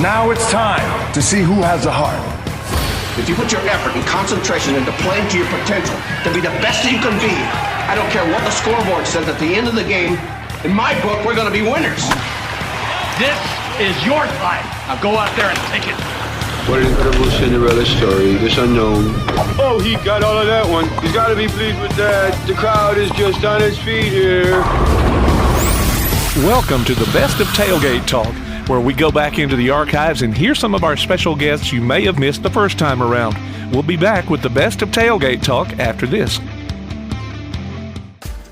Now it's time to see who has the heart. If you put your effort and concentration into playing to your potential, to be the best that you can be, I don't care what the scoreboard says at the end of the game, in my book, we're going to be winners. This is your time. Now go out there and take it. What an incredible Cinderella story, this unknown. Oh, he got all of that one. He's got to be pleased with that. The crowd is just on its feet here. Welcome to the Best of Tailgate Talk, where we go back into the archives and hear some of our special guests you may have missed the first time around. We'll be back with the Best of Tailgate Talk after this.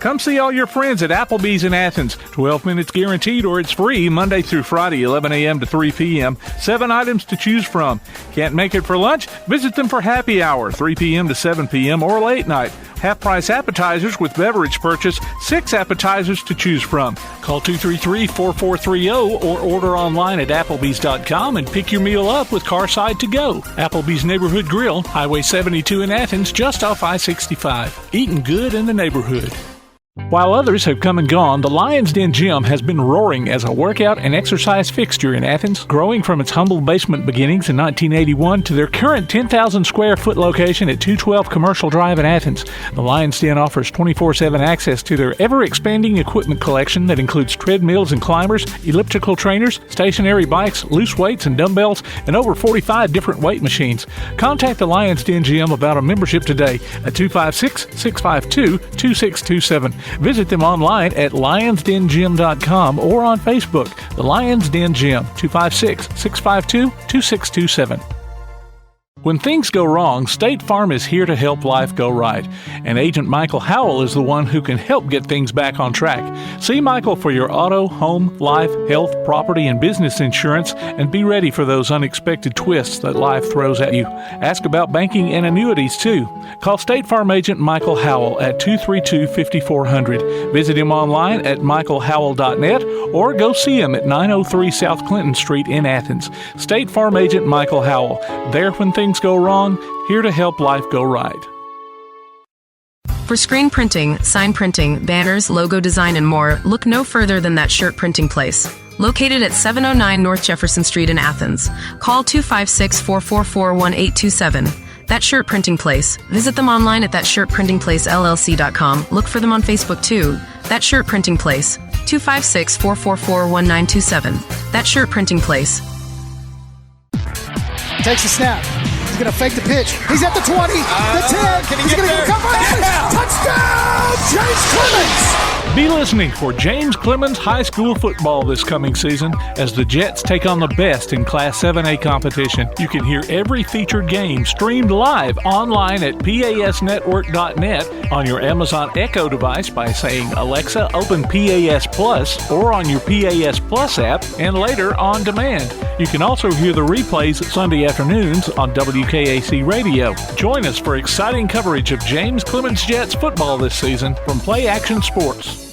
Come see all your friends at Applebee's in Athens. 12 minutes guaranteed or it's free Monday through Friday, 11 a.m. to 3 p.m. 7 items to choose from. Can't make it for lunch? Visit them for happy hour, 3 p.m. to 7 p.m. or late night. Half-price appetizers with beverage purchase, 6 appetizers to choose from. Call 233-4430 or order online at Applebee's.com and pick your meal up with Carside to Go. Applebee's Neighborhood Grill, Highway 72 in Athens, just off I-65. Eating good in the neighborhood. While others have come and gone, the Lions Den Gym has been roaring as a workout and exercise fixture in Athens, growing from its humble basement beginnings in 1981 to their current 10,000 square foot location at 212 Commercial Drive in Athens. The Lions Den offers 24/7 access to their ever-expanding equipment collection that includes treadmills and climbers, elliptical trainers, stationary bikes, loose weights and dumbbells, and over 45 different weight machines. Contact the Lions Den Gym about a membership today at 256-652-2627. Visit them online at lionsdengym.com or on Facebook. The Lions Den Gym, 256-652-2627. When things go wrong, State Farm is here to help life go right. And Agent Michael Howell is the one who can help get things back on track. See Michael for your auto, home, life, health, property, and business insurance, and be ready for those unexpected twists that life throws at you. Ask about banking and annuities, too. Call State Farm Agent Michael Howell at 232-5400. Visit him online at michaelhowell.net or go see him at 903 South Clinton Street in Athens. State Farm Agent Michael Howell. There when things go wrong, here to help life go right. For screen printing, sign printing, banners, logo design, and more, look no further than That Shirt Printing Place. Located at 709 North Jefferson Street in Athens. Call 256-444-1827. That Shirt Printing Place. Visit them online at thatshirtprintingplacellc.com. Look for them on Facebook too. That Shirt Printing Place. 256-444-1927. That Shirt Printing Place. Takes a snap. He's going to fake the pitch. He's at the 20, the 10. He's going to get a cover. Touchdown, James Clemens! Be listening for James Clemens High School football this coming season as the Jets take on the best in Class 7A competition. You can hear every featured game streamed live online at PASnetwork.net, on your Amazon Echo device by saying, Alexa, open PAS Plus, or on your PAS Plus app, and later on demand. You can also hear the replays Sunday afternoons on WKAC Radio. Join us for exciting coverage of James Clemens Jets football this season from Play Action Sports.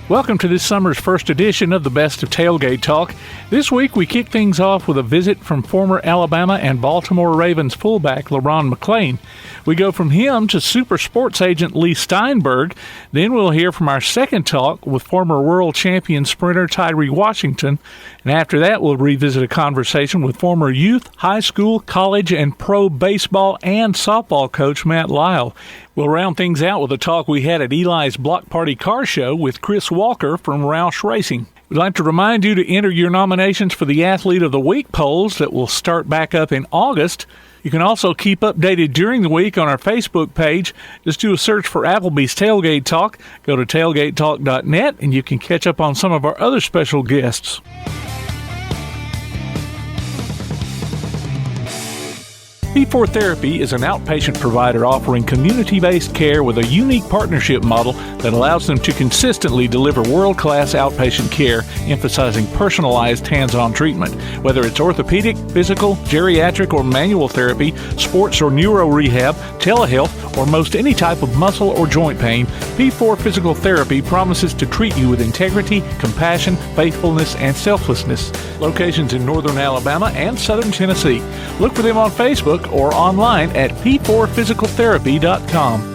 Welcome to this summer's first edition of the Best of Tailgate Talk. This week we kick things off with a visit from former Alabama and Baltimore Ravens fullback LeRon McClain. We go from him to super sports agent Leigh Steinberg. Then we'll hear from our second talk with former world champion sprinter Tyree Washington. And after that, we'll revisit a conversation with former youth, high school, college, and pro baseball and softball coach Matt Lisle. We'll round things out with a talk we had at Eli's Block Party Car Show with Kris Walker from Roush Racing. We'd like to remind you to enter your nominations for the Athlete of the Week polls that will start back up in August. You can also keep updated during the week on our Facebook page. Just do a search for Applebee's Tailgate Talk. Go to tailgatetalk.net and you can catch up on some of our other special guests. P4 Therapy is an outpatient provider offering community-based care with a unique partnership model that allows them to consistently deliver world-class outpatient care, emphasizing personalized hands-on treatment. Whether it's orthopedic, physical, geriatric, or manual therapy, sports or neuro rehab, telehealth, or most any type of muscle or joint pain, P4 Physical Therapy promises to treat you with integrity, compassion, faithfulness, and selflessness. Locations in northern Alabama and southern Tennessee. Look for them on Facebook or online at p4physicaltherapy.com.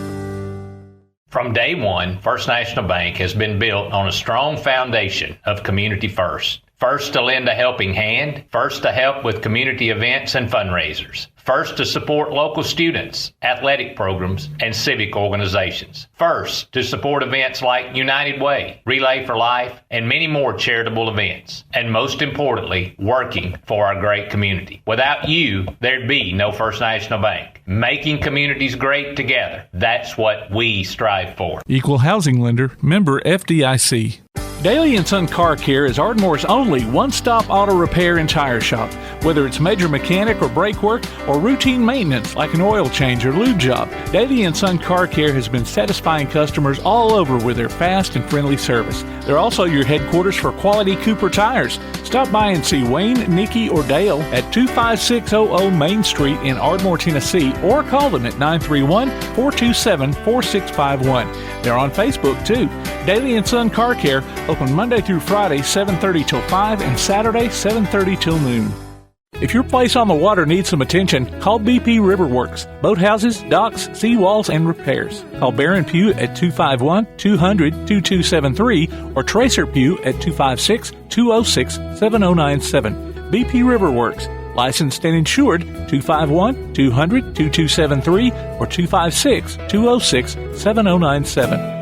From day one, First National Bank has been built on a strong foundation of community first. First to lend a helping hand, first to help with community events and fundraisers, first to support local students, athletic programs, and civic organizations, first to support events like United Way, Relay for Life, and many more charitable events, and most importantly, working for our great community. Without you, there'd be no First National Bank. Making communities great together, that's what we strive for. Equal housing lender, member FDIC. Daly & Son Car Care is Ardmore's only one-stop auto repair and tire shop. Whether it's major mechanic or brake work or routine maintenance like an oil change or lube job, Daly & Son Car Care has been satisfying customers all over with their fast and friendly service. They're also your headquarters for quality Cooper tires. Stop by and see Wayne, Nikki, or Dale at 25600 Main Street in Ardmore, Tennessee, or call them at 931-427-4651. They're on Facebook, too. Daly & Son Car Care, open Monday through Friday, 7:30 till 5, and Saturday, 7:30 till noon. If your place on the water needs some attention, call BP Riverworks. Boathouses, docks, seawalls, and repairs. Call Baron Pugh at 251-200-2273 or Tracer Pugh at 256-206-7097. BP Riverworks. Licensed and insured, 251-200-2273 or 256-206-7097.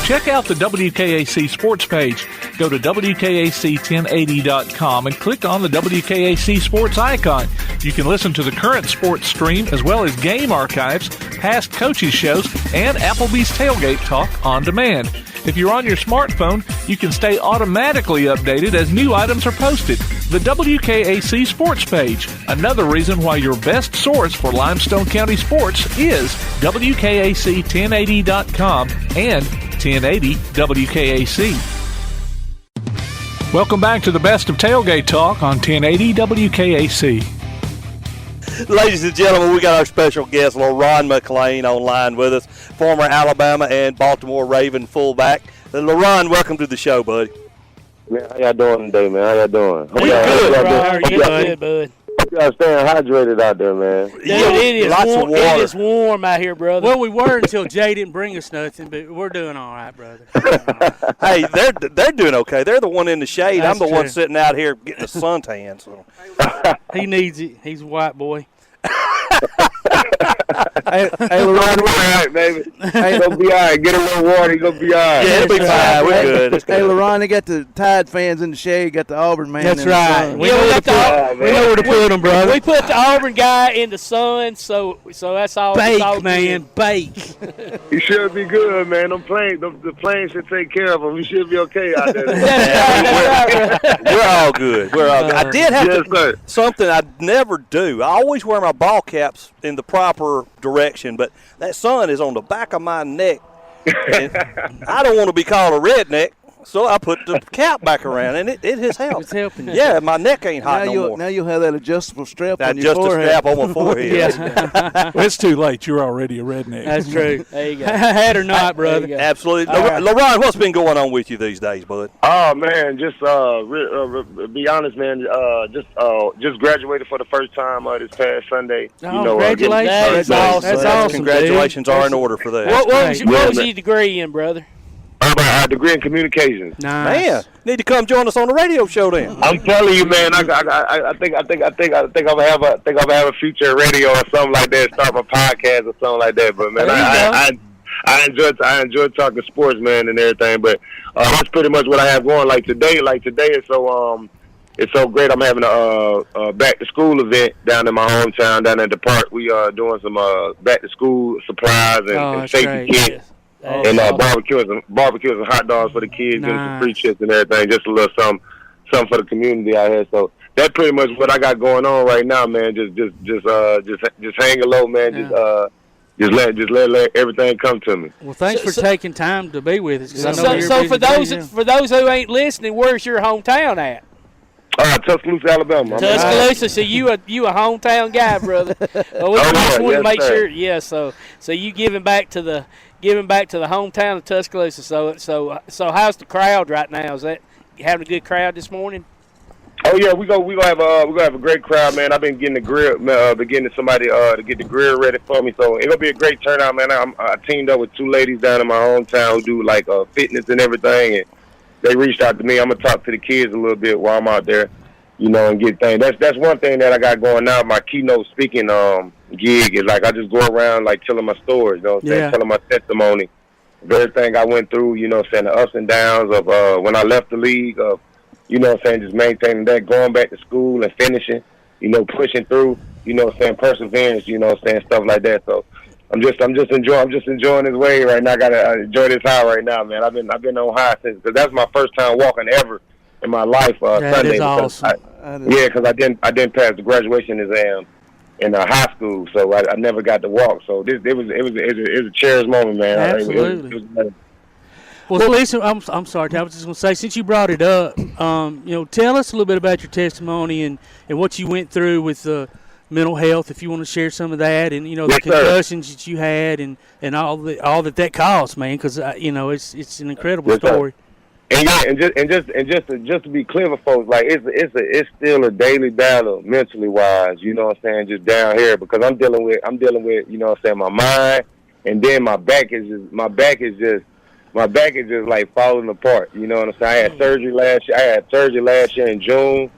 Check out the WKAC sports page. Go to WKAC1080.com and click on the WKAC sports icon. You can listen to the current sports stream as well as game archives, past coaches shows, and Applebee's Tailgate Talk on demand. If you're on your smartphone, you can stay automatically updated as new items are posted. The WKAC sports page. Another reason why your best source for Limestone County sports is WKAC1080.com and 1080 WKAC. Welcome back to the best of Tailgate Talk on 1080 WKAC. Ladies and gentlemen, we got our special guest, LeRon McClain, online with us, former Alabama and Baltimore Raven fullback. LeRon, welcome to the show, buddy. Man, how y'all doing today, man? How y'all doing? We're good, How are you doing, bud? Y'all staying hydrated out there, man. Yeah, it is warm out here, brother. Well, we were until Jay didn't bring us nothing, but we're doing all right, brother. Hey, they're doing okay. They're the one in the shade. That's I'm the true. one sitting out here getting a suntan. So. He needs it. He's a white boy. Hey, LeRon, we're all right, baby. Hey, gonna be all right. Get a little water. You're gonna be all right. Yeah, it'll be fine. We're good. Hey, LeRon, they got the Tide fans in the shade. Got the Auburn man. That's in the right. sun. We know where to put him, brother. We put the Auburn guy in the sun, so that's all. Bake, all man, bake. He should be good, man. The plane should take care of him. He should be okay out there. We're all good. We're all good. I did have something I never do. I always wear my ball caps in the proper direction, but that sun is on the back of my neck. And I don't want to be called a redneck, so I put the cap back around, and it has helped. It's helping you. Yeah, my neck ain't hot no more. Now you'll have that adjustable strap That on your forehead. strap on my forehead. Yeah. Well, it's too late. You're already a redneck. That's true. There you go. Hat or not, brother. Absolutely. Right. LeRon, what's been going on with you these days, bud? Oh man, just be honest, man. Just graduated for the first time this past Sunday. Congratulations. That's awesome. Congratulations are in order for that. What was your degree in, brother? I have a degree in communications. Nice. Man, need to come join us on the radio show then. I'm telling you, man. I think I'm gonna have a future in radio or something like that. Start my podcast or something like that. But man, I enjoy talking sports, man, and everything. But that's pretty much what I have going. Like today is so it's so great. I'm having a back to school event down in my hometown, down at the park. We are doing some back to school supplies and safety kits. Yes. And barbecues and hot dogs for the kids, and some free chips and everything. Just a little something for the community out here. So that's pretty much what I got going on right now, man. Just hanging low, man. Just let everything come to me. Well, thanks for taking time to be with us. So for those who ain't listening, where's your hometown at? Tuscaloosa, Alabama. Tuscaloosa. So you a hometown guy, brother. Well, we just want to make sure. Yeah. So you giving back to the hometown of Tuscaloosa. So how's the crowd right now? Is that you having a good crowd this morning? Oh yeah, we gonna have a great crowd, man. I've been getting the grill, getting somebody to get the grill ready for me, so it'll be a great turnout, man. I teamed up with 2 ladies down in my hometown who do like fitness and everything, and they reached out to me. I'm gonna talk to the kids a little bit while I'm out there, and get things. That's one thing that I got going now. My keynote speaking gig is like I just go around like telling my stories, telling my testimony of everything I went through, the ups and downs of when I left the league, of just maintaining that, going back to school and finishing, pushing through, perseverance, stuff like that. So I'm just enjoying this way right now. I gotta enjoy this high right now, man. I've been on high since, because that's my first time walking ever in my life. Sunday. Is awesome. Because I didn't pass the graduation exam in high school, so I never got to walk. So it was a cherished moment, man. Absolutely. Well, listen, I'm sorry, I was just going to say, since you brought it up, tell us a little bit about your testimony and what you went through with mental health, if you want to share some of that, and the concussions that you had, and all that caused, man, because it's an incredible story. And just to be clear for folks, like it's still a daily battle mentally wise, just down here, because I'm dealing with my mind, and then my back is just like falling apart. You know what I'm saying? I had surgery last year in June,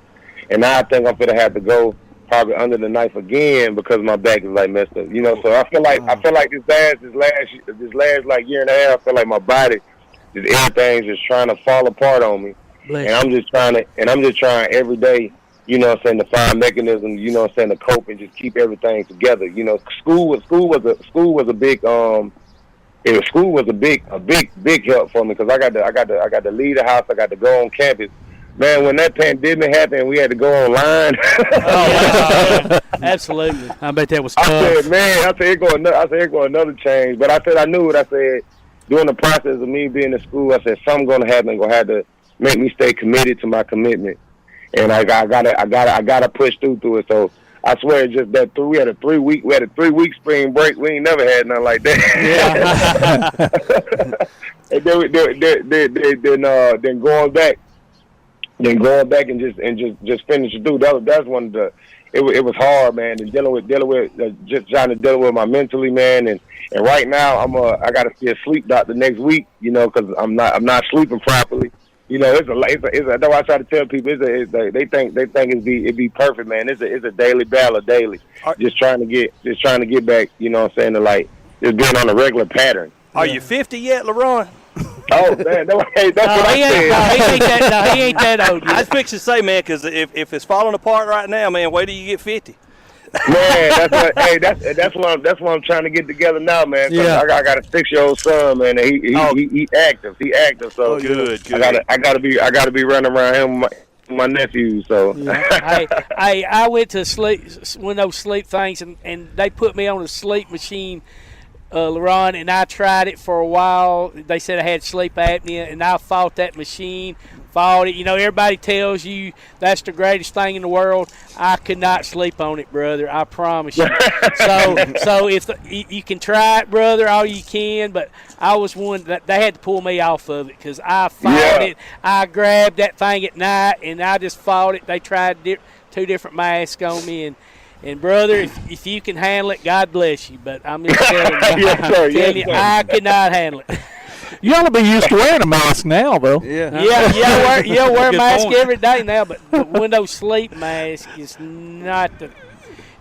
and now I think I'm gonna have to go probably under the knife again because my back is like messed up. So I feel like this last like year and a half, I feel like my body, just everything's just trying to fall apart on me. And I'm just trying every day, to find mechanisms, to cope and just keep everything together. School was a big school was a big help for me, because I got to leave the house. I got to go on campus. Man, when that pandemic happened, we had to go online. Absolutely. I bet that was tough. I said it go another change. But I said I knew it. I said during the process of me being in school, I said something's gonna happen. Gonna have to make me stay committed to my commitment, and I gotta push through it. So I swear, just that we had a 3 week spring break. We ain't never had nothing like that. Yeah. And then going back and just finish it through. That's one of the. It was hard, man, and dealing with just trying to deal with my mentally, man, and right now I got to see a sleep doctor next week, because I'm not sleeping properly. It's that's why I try to tell people they think it'd be perfect, man. It's a daily battle, just trying to get back, to like just being on a regular pattern. Are you 50 yet, LeRon? Oh man, that's what I said. He ain't that old yet. I was fixing to say, man, because if it's falling apart right now, man, wait till you get 50. Man, that's what I'm trying to get together now, man. Yeah. I got a 6-year-old son, man, and he active. He active, so good. I gotta be running around him with my nephews. So I went to one of those sleep things, and they put me on a sleep machine, LeRon, and I tried it for a while. They said I had sleep apnea, and I fought that machine. Fought it. Everybody tells you that's the greatest thing in the world. I could not sleep on it, brother. I promise you. So if you can try it, brother, all you can. But I was one that they had to pull me off of it, because I fought it. I grabbed that thing at night, and I just fought it. They tried 2 different masks on me, and brother, if you can handle it, God bless you. But I'm just telling you, I could not handle it. You ought to be used to wearing a mask now, though. Yeah, wear a mask every day now, but when those sleep mask is not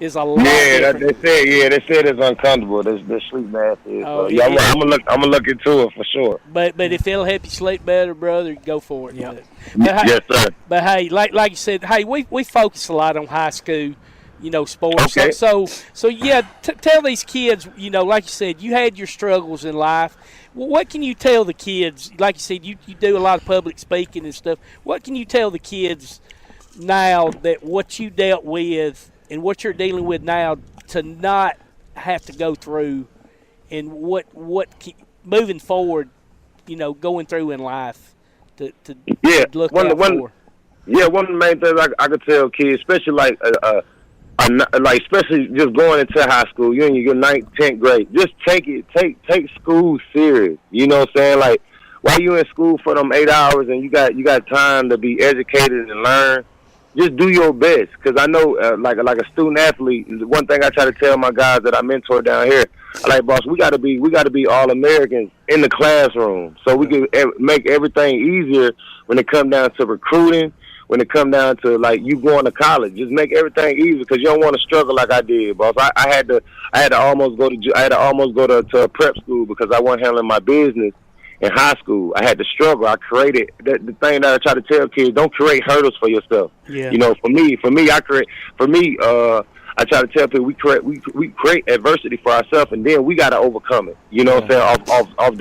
is a lot. Yeah, they said it's uncomfortable. The sleep mask is. Oh, so, I'm gonna look into it for sure. But if it'll help you sleep better, brother, go for it. Yeah. Yes, sir. But hey, like you said, hey, we focus a lot on high school, sports. Okay. So yeah, tell these kids, like you said, you had your struggles in life. What can you tell the kids? Like you said, you do a lot of public speaking and stuff. What can you tell the kids now that what you dealt with and what you're dealing with now to not have to go through, and what moving forward, going through in life to look out for? Yeah, one of the main things I could tell kids, especially especially just going into high school, you're in your 9th, 10th grade. Just take school serious. You know what I'm saying? Like, while you in school for them 8 hours and you got time to be educated and learn, just do your best. Because I know, like a student athlete, one thing I try to tell my guys that I mentor down here, I like, boss, we gotta be all Americans in the classroom, so we can make everything easier when it come down to recruiting. When it come down to like you going to college, just make everything easy because you don't want to struggle like I did, boss. I had to almost go to a prep school because I wasn't handling my business in high school. I had to struggle. I created the thing that I try to tell kids: don't create hurdles for yourself. Yeah. You know, for me, I try to tell people we create adversity for ourselves, and then we got to overcome it. You know what I'm saying? Off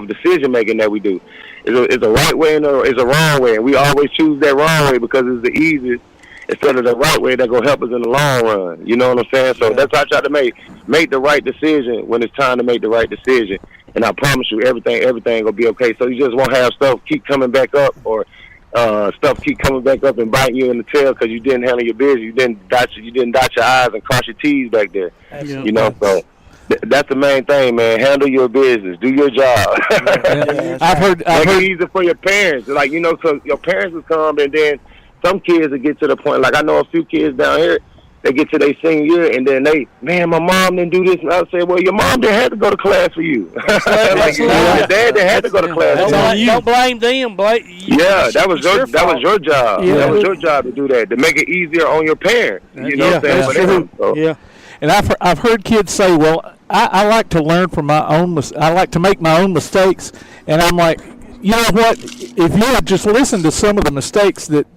decision making that we do. It's a right way and it's a wrong way, and we always choose that wrong way because it's the easiest instead of the right way that gonna help us in the long run. You know what I'm saying? So that's how I try to make the right decision when it's time to make the right decision. And I promise you, everything gonna be okay. So you just won't have stuff keep coming back up or stuff keep coming back up and biting you in the tail because you didn't handle your business. You didn't dot your I's and cross your T's back there. Absolutely. You know, so that's the main thing, man. Handle your business. Do your job. I've heard Make it easy for your parents. Like, you know, because your parents will come, and then some kids will get to the point. Like, I know a few kids down here, they get to their senior year, and then my mom didn't do this. And I say, well, your mom didn't have to go to class for you. Like, your dad didn't have to go to class for you. Don't blame them. That was your job. Yeah. That was your job to do that, to make it easier on your parents. You know what I'm saying? Yeah. And I've heard kids say, well, I like to learn from my own I like to make my own mistakes. And I'm like, you know what? If you would just listen to some of the mistakes that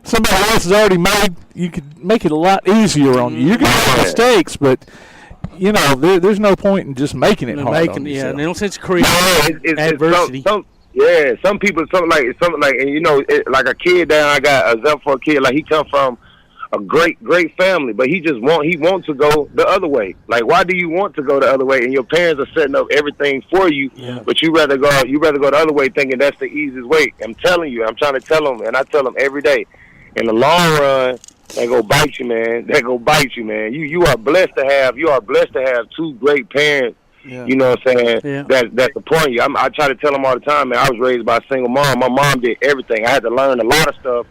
somebody else has already made, you could make it a lot easier on you. You can make mistakes, but you know, there's no point in just making it hard on yourself. Yeah, no sense creating adversity. Some people, something like, and you know, like a kid down. I got a example for a kid. Like, he come from a great family, but he wants to go the other way. Like, why do you want to go the other way? And your parents are setting up everything for you, but you rather go the other way, thinking that's the easiest way. I'm telling you, I'm trying to tell them, and I tell them every day. In the long run, they go bite you, man. You are blessed to have two great parents. Yeah. You know what I'm saying? Yeah. That support you. I try to tell them all the time, man. I was raised by a single mom. My mom did everything. I had to learn a lot of stuff,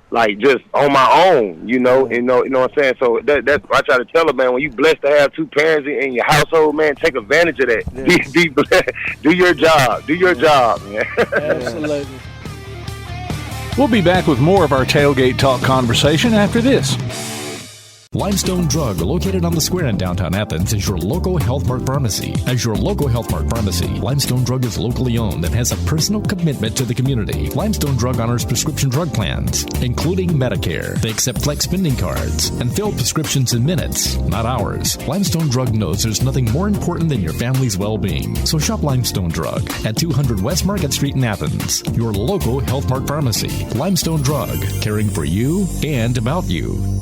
like, just on my own. You know what I'm saying? So that's I try to tell them, man. When you blessed to have two parents in your household, man, take advantage of that. Yeah. Be blessed. Do your job. Do your job, man. Absolutely. We'll be back with more of our Tailgate Talk conversation after this. Limestone Drug, located on the square in downtown Athens, is your local Health Mart pharmacy. As your local Health Mart pharmacy, Limestone Drug is locally owned and has a personal commitment to the community. Limestone Drug honors prescription drug plans, including Medicare. They accept flex spending cards and fill prescriptions in minutes, not hours. Limestone Drug knows there's nothing more important than your family's well-being. So shop Limestone Drug at 200 West Market Street in Athens, your local Health Mart pharmacy. Limestone Drug, caring for you and about you.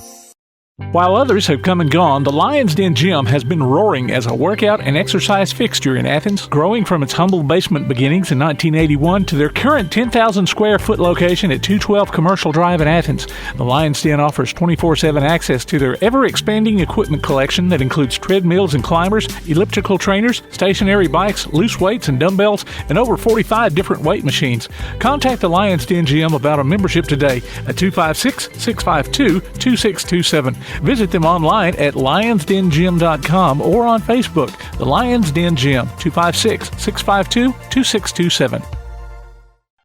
While others have come and gone, the Lions Den Gym has been roaring as a workout and exercise fixture in Athens, growing from its humble basement beginnings in 1981 to their current 10,000 square foot location at 212 Commercial Drive in Athens. The Lions Den offers 24/7 access to their ever-expanding equipment collection that includes treadmills and climbers, elliptical trainers, stationary bikes, loose weights and dumbbells, and over 45 different weight machines. Contact the Lions Den Gym about a membership today at 256-652-2627. Visit them online at lionsdengym.com or on Facebook. The Lions Den Gym, 256-652-2627.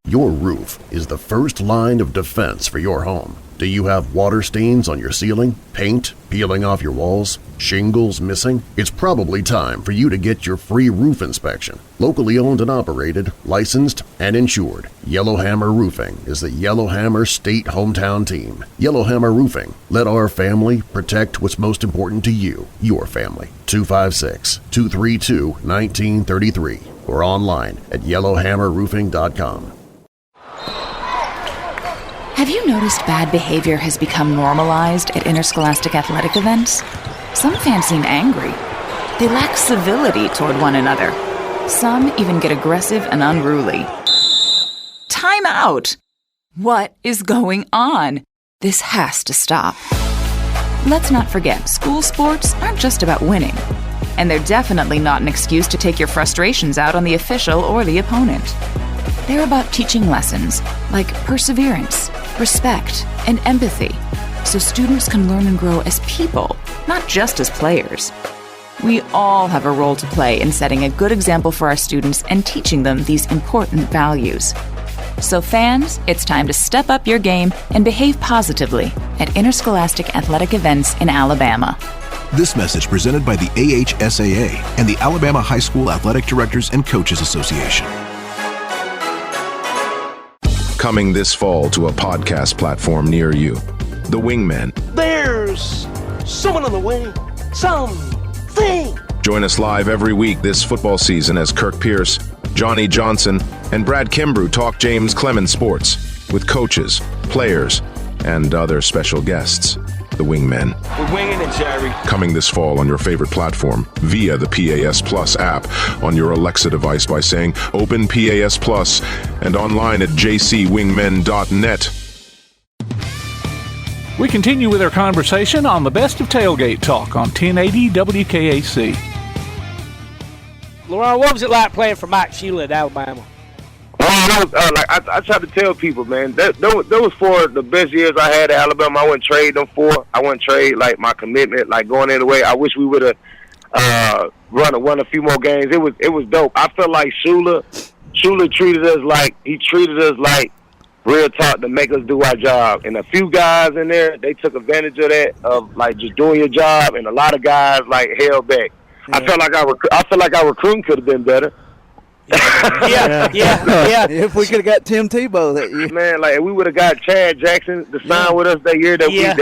Your roof is the first line of defense for your home. Do you have water stains on your ceiling, paint peeling off your walls, shingles missing? It's probably time for you to get your free roof inspection. Locally owned and operated, licensed, and insured, Yellowhammer Roofing is the Yellowhammer State hometown team. Yellowhammer Roofing. Let our family protect what's most important to you, your family. 256-232-1933 or online at yellowhammerroofing.com. Have you noticed bad behavior has become normalized at interscholastic athletic events? Some fans seem angry. They lack civility toward one another. Some even get aggressive and unruly. Time out! What is going on? This has to stop. Let's not forget, school sports aren't just about winning. And they're definitely not an excuse to take your frustrations out on the official or the opponent. They're about teaching lessons like perseverance, respect, and empathy, so students can learn and grow as people, not just as players. We all have a role to play in setting a good example for our students and teaching them these important values. So fans, it's time to step up your game and behave positively at interscholastic athletic events in Alabama. This message presented by the AHSAA and the Alabama High School Athletic Directors and Coaches Association. Coming this fall to a podcast platform near you, The Wingmen. There's someone on the wing. Something. Join us live every week this football season as Kirk Pierce, Johnny Johnson, and Brad Kimbrough talk James Clemens sports with coaches, players, and other special guests. The Wingmen. We're winging it, Jerry. Coming this fall on your favorite platform via the PAS Plus app on your Alexa device by saying Open PAS Plus and online at jcwingmen.net. We continue with our conversation on the best of Tailgate Talk on 1080 WKAC. LeRon, what was it like playing for Mike Shula at Alabama? I try to tell people, man, that was for the best years I had at Alabama. I wouldn't trade them for. I wouldn't trade, like, my commitment, like, going in the way. I wish we would have won a few more games. It was dope. I felt like Shula treated us like real talk to make us do our job. And a few guys in there, they took advantage of that, of, like, just doing your job, and a lot of guys, like, held back. Yeah. I felt like our recruiting could have been better. Yeah. If we could have got Tim Tebow that year, man, like, we would have got Chad Jackson to sign with us that year that we had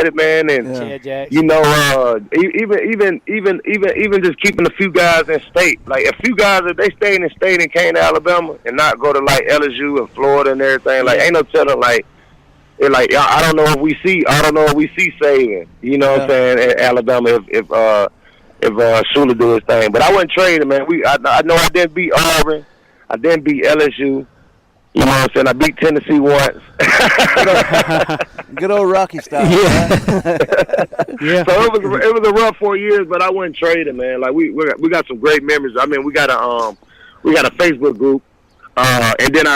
it, man, and you know, even just keeping a few guys in state, like a few guys, if they stayed in state and came to Alabama and not go to like LSU and Florida and everything, like ain't no telling, like. I don't know if we see saving, you know what I'm saying, at Alabama if Shula do his thing. But I wouldn't trade him, man. I know I didn't beat Auburn. I didn't beat LSU. You know what I'm saying? I beat Tennessee once. Good old Rocky style. Yeah. So it was a rough 4 years, but I wouldn't trade him, man. Like we got some great memories. I mean, we got a Facebook group. And then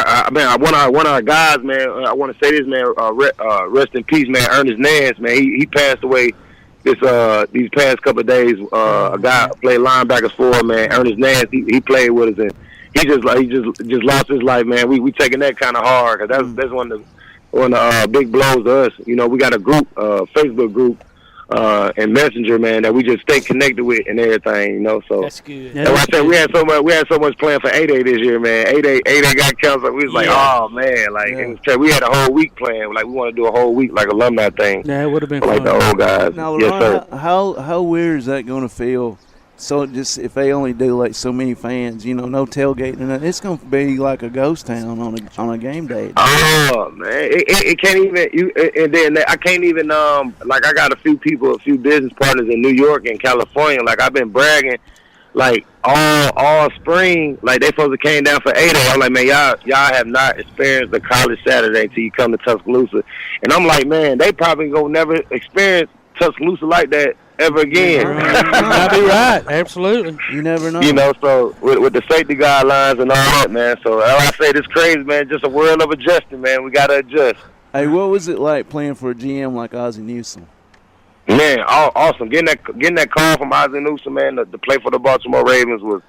one of our guys, man, I want to say this, man, rest in peace, man, Ernest Nance, man, he passed away these past couple of days. A guy played linebackers for him, man, Ernest Nance, he played with us, and he just lost his life, man. We taking that kind of hard, because that's one of the big blows to us. You know, we got a group, Facebook group, and Messenger, man, that we just stay connected with and everything, you know. So that's good. And I said we had so much planned for 8A this year, man. 8A got canceled. We was like, oh man, like we had a whole week planned. Like we want to do a whole week like alumni thing. Yeah, it would have been like fun. The old guys. Now, yes, LeRon, sir. how weird is that going to feel? So just if they only do like so many fans, you know, no tailgating, and it's going to be like a ghost town on a game day. Oh man, it can't even. And then I can't even. Like I got a few business partners in New York and California. Like I've been bragging, like all spring. Like they supposed to came down for 8A. I'm like, man, y'all have not experienced the college Saturday till you come to Tuscaloosa. And I'm like, man, they probably gonna never experience Tuscaloosa like that ever again. I'll be right. Absolutely. You never know. You know, so with the safety guidelines and all that, man. So like I say, this crazy, man. Just a world of adjusting, man. We gotta adjust. Hey, what was it like playing for a GM like Ozzie Newsome? Man, awesome. Getting that call from Ozzie Newsome, man, to play for the Baltimore Ravens was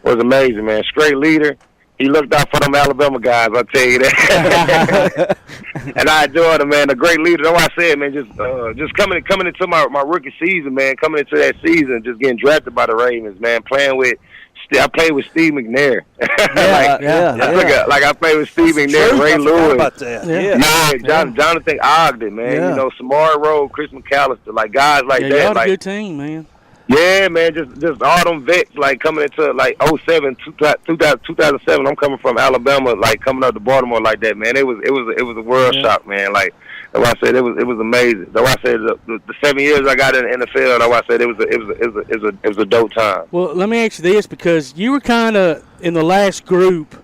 amazing, man. Straight leader. He looked out for them Alabama guys, I'll tell you that. And I enjoyed him, man. A great leader. That's why I said, man, just coming into my rookie season, man, coming into that season, just getting drafted by the Ravens, man, I played with Steve McNair. I played with Steve McNair, Ray Lewis. About that. Jonathan Ogden, man. Yeah. You know, Samari Rowe, Chris McAllister, like guys like that. Y'all like a good team, man. Yeah, man, just all them vets, like coming into like 2007. I'm coming from Alabama, like coming up to Baltimore like that, man. It was a world shock, man. Like that's why I said it was amazing. That's why I said the 7 years I got in the NFL. That's why I said it was a dope time. Well, let me ask you this, because you were kind of in the last group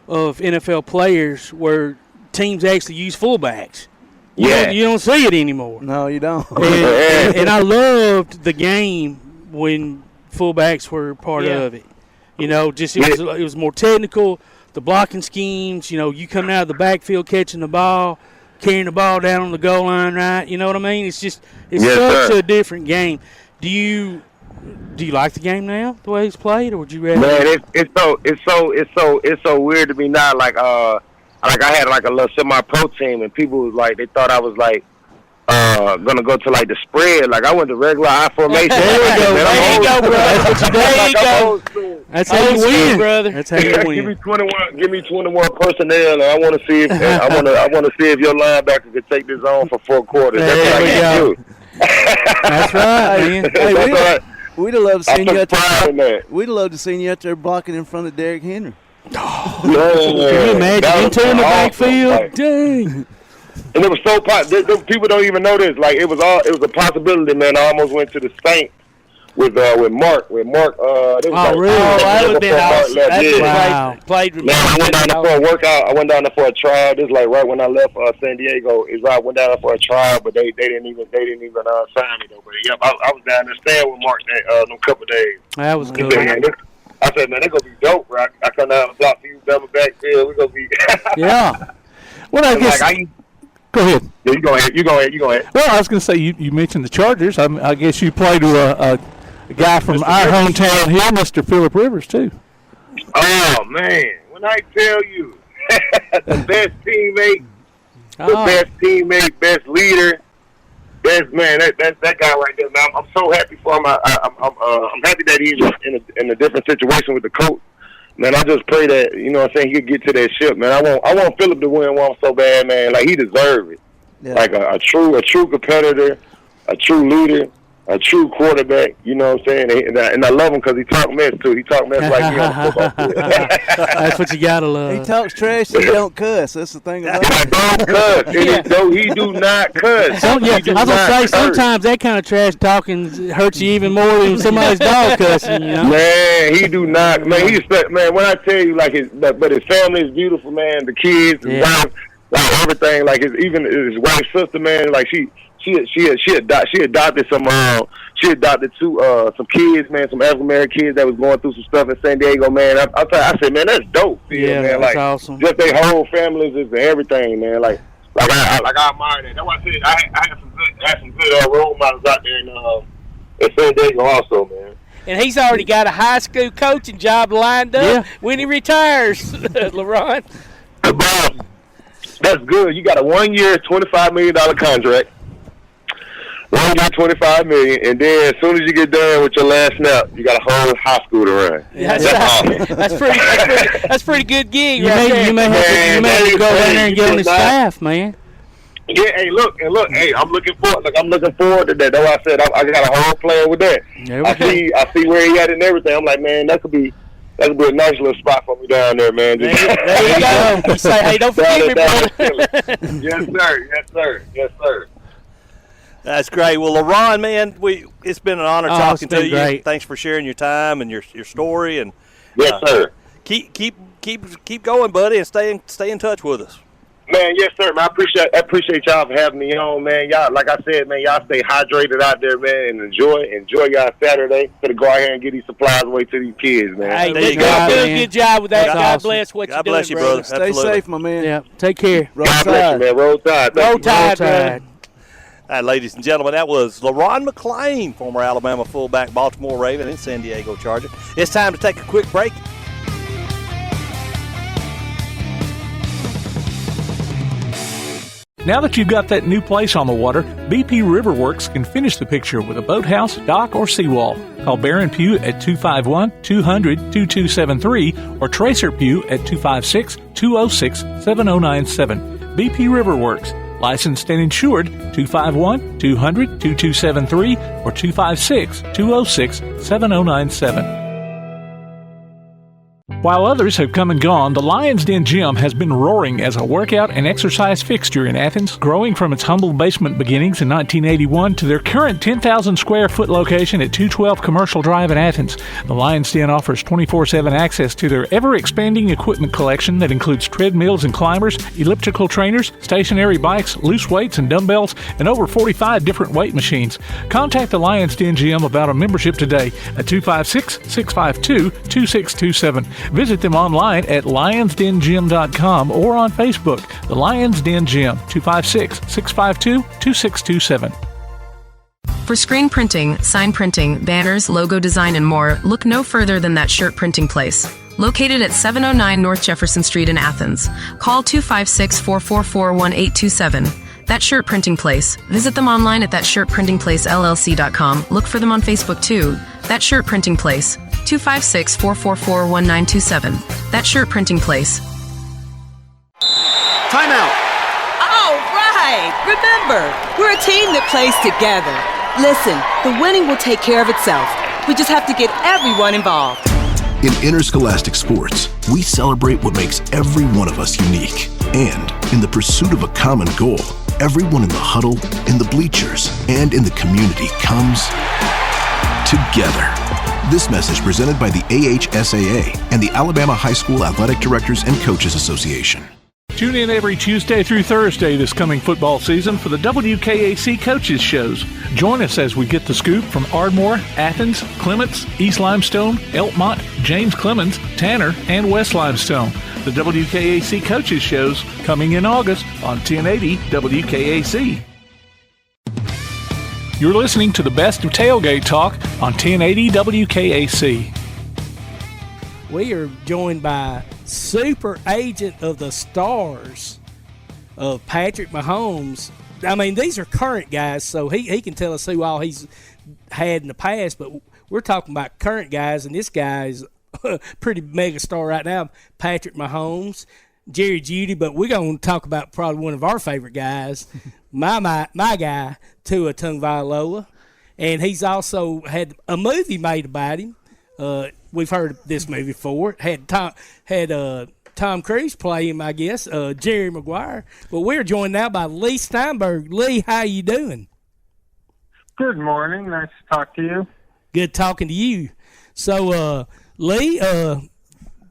of NFL players where teams actually use fullbacks. You don't see it anymore. No, you don't. And I loved the game when fullbacks were part of it. You know, just it was more technical. the blocking schemes, you coming out of the backfield catching the ball, carrying the ball down on the goal line, right? You know what I mean? It's such a different game. Do you like the game now, the way it's played, or would you rather? Man, it's so weird to me now. Like I had like a little semi-pro team, and people was like, they thought I was like gonna go to like the spread. Like I went to regular I formation. There you go, brother. There you go. That's how you win, brother. That's how you win. Give me 21 personnel, and I want to see if I want to see if your linebacker could take this on for 4 quarters. That's what I can do. That's right, man. Hey, we'd have loved to see you out there. We'd have loved to see you out there blocking in front of Derrick Henry. Oh, can you imagine entering the backfield? Like, dang. And it was so people don't even know this. Like it was a possibility, man. I almost went to the Saints with Mark. Really? Oh, that would have been awesome. Wow. Played with me. I went down there for a workout. I went down there for a trial. This is like right when I left San Diego. I went down there for a trial, but they didn't even sign me though. But yep, I was down there staying with Mark a couple of days. That was good. I said, man, they're gonna be dope, bro. I come down and block you down the backfield. We're gonna be yeah. Well, I guess. Go ahead. Yeah, you go ahead. Well, I was going to say, you mentioned the Chargers. I guess you played with a guy from our hometown here, Mr. Phillip Rivers, too. Oh, man. When I tell you, the best teammate, best leader, best man, that guy right there, man. I'm so happy for him. I'm happy that he's in a different situation with the coach. Man, I just pray that, you know what I'm saying, he could get to that ship, man. I want Phillip to win one so bad, man. Like, he deserves it. Yeah. Like, a true competitor, a true leader, a true quarterback, you know what I'm saying? And I love him because he talk mess, too. He talk mess like he on the football field. That's what you got to love. He talks trash and he don't cuss. That's the thing about it. Don't cuss. He do not cuss. I was going to say, sometimes that kind of trash talking hurts you even more than somebody's dog cussing, you know? Man, he do not. Man, man, when I tell you, like, his family is beautiful, man. The kids, his wife, like, everything. Like, even his wife's sister, man, like, she adopted some kids, man, some African American kids that was going through some stuff in San Diego, man. I said, man, that's dope. Yeah, man. That's like, awesome. Just their whole families is everything, man. Like I admire that. That's why I said I had some good role models out there in San Diego also, man. And he's already got a high school coaching job lined up when he retires, LeRon. Bob, that's good. You got a 1-year, $25 million contract. 1 year, $25 million, and then as soon as you get done with your last snap, you got a whole high school to run. Yeah, that's pretty good gig. You may have to go down there and get on the staff, man. Yeah, hey, I'm looking forward to that. That's why I said I got a whole plan with that. I see where he at and everything. I'm like, man, that could be a nice little spot for me down there, man. There you go. You say, hey, don't forget me, brother. Yes, sir. That's great. Well, LeRon, man, it's been an honor talking to you. Great. Thanks for sharing your time and your story. And yes, sir. Keep going, buddy, and stay in touch with us. Man, yes, sir. Man, I appreciate y'all for having me on, man. Y'all, like I said, man, y'all stay hydrated out there, man, and enjoy y'all Saturday. Gonna go out here and get these supplies away to these kids, man. Hey, good job with that. God bless what you're doing, bless you, brother. Stay safe, my man. Yeah, take care. Roll Tide, man. Roll Tide. Roll Tide, man. All right, ladies and gentlemen, that was LeRon McClain, former Alabama fullback, Baltimore Raven, and San Diego Charger. It's time to take a quick break. Now that you've got that new place on the water, BP Riverworks can finish the picture with a boathouse, dock, or seawall. Call Barron Pugh at 251-200-2273 or Tracer Pugh at 256-206-7097. BP Riverworks. Licensed and insured, 251-200-2273 or 256-206-7097. While others have come and gone, the Lion's Den Gym has been roaring as a workout and exercise fixture in Athens, growing from its humble basement beginnings in 1981 to their current 10,000 square foot location at 212 Commercial Drive in Athens. The Lion's Den offers 24/7 access to their ever-expanding equipment collection that includes treadmills and climbers, elliptical trainers, stationary bikes, loose weights and dumbbells, and over 45 different weight machines. Contact the Lion's Den Gym about a membership today at 256-652-2627. Visit them online at lionsdengym.com or on Facebook. The Lions Den Gym, 256-652-2627. For screen printing, sign printing, banners, logo design, and more, look no further than That Shirt Printing Place. Located at 709 North Jefferson Street in Athens. Call 256-444-1827. That Shirt Printing Place. Visit them online at thatshirtprintingplacellc.com. Look for them on Facebook too. That Shirt Printing Place. 256-444-1927. That Shirt Printing Place. Timeout. All right. Remember, we're a team that plays together. Listen, the winning will take care of itself. We just have to get everyone involved. In interscholastic sports, we celebrate what makes every one of us unique. And in the pursuit of a common goal, everyone in the huddle, in the bleachers, and in the community comes together. This message presented by the AHSAA and the Alabama High School Athletic Directors and Coaches Association. Tune in every Tuesday through Thursday this coming football season for the WKAC Coaches Shows. Join us as we get the scoop from Ardmore, Athens, Clements, East Limestone, Elkmont, James Clemens, Tanner, and West Limestone. The WKAC Coaches Shows coming in August on 1080 WKAC. You're listening to the best of Tailgate Talk on 1080 WKAC. We are joined by super agent of the Stars of Patrick Mahomes. I mean, these are current guys, so he can tell us who all he's had in the past, but we're talking about current guys, and this guy is a pretty mega star right now, Patrick Mahomes, Jerry Jeudy, but we're going to talk about probably one of our favorite guys, my guy, Tua Tagovailoa, and he's also had a movie made about him. We've heard of this movie before. Had Tom Cruise play him, I guess, Jerry Maguire. But we're joined now by Leigh Steinberg. Leigh, how you doing? Good morning. Nice to talk to you. Good talking to you. So, Leigh,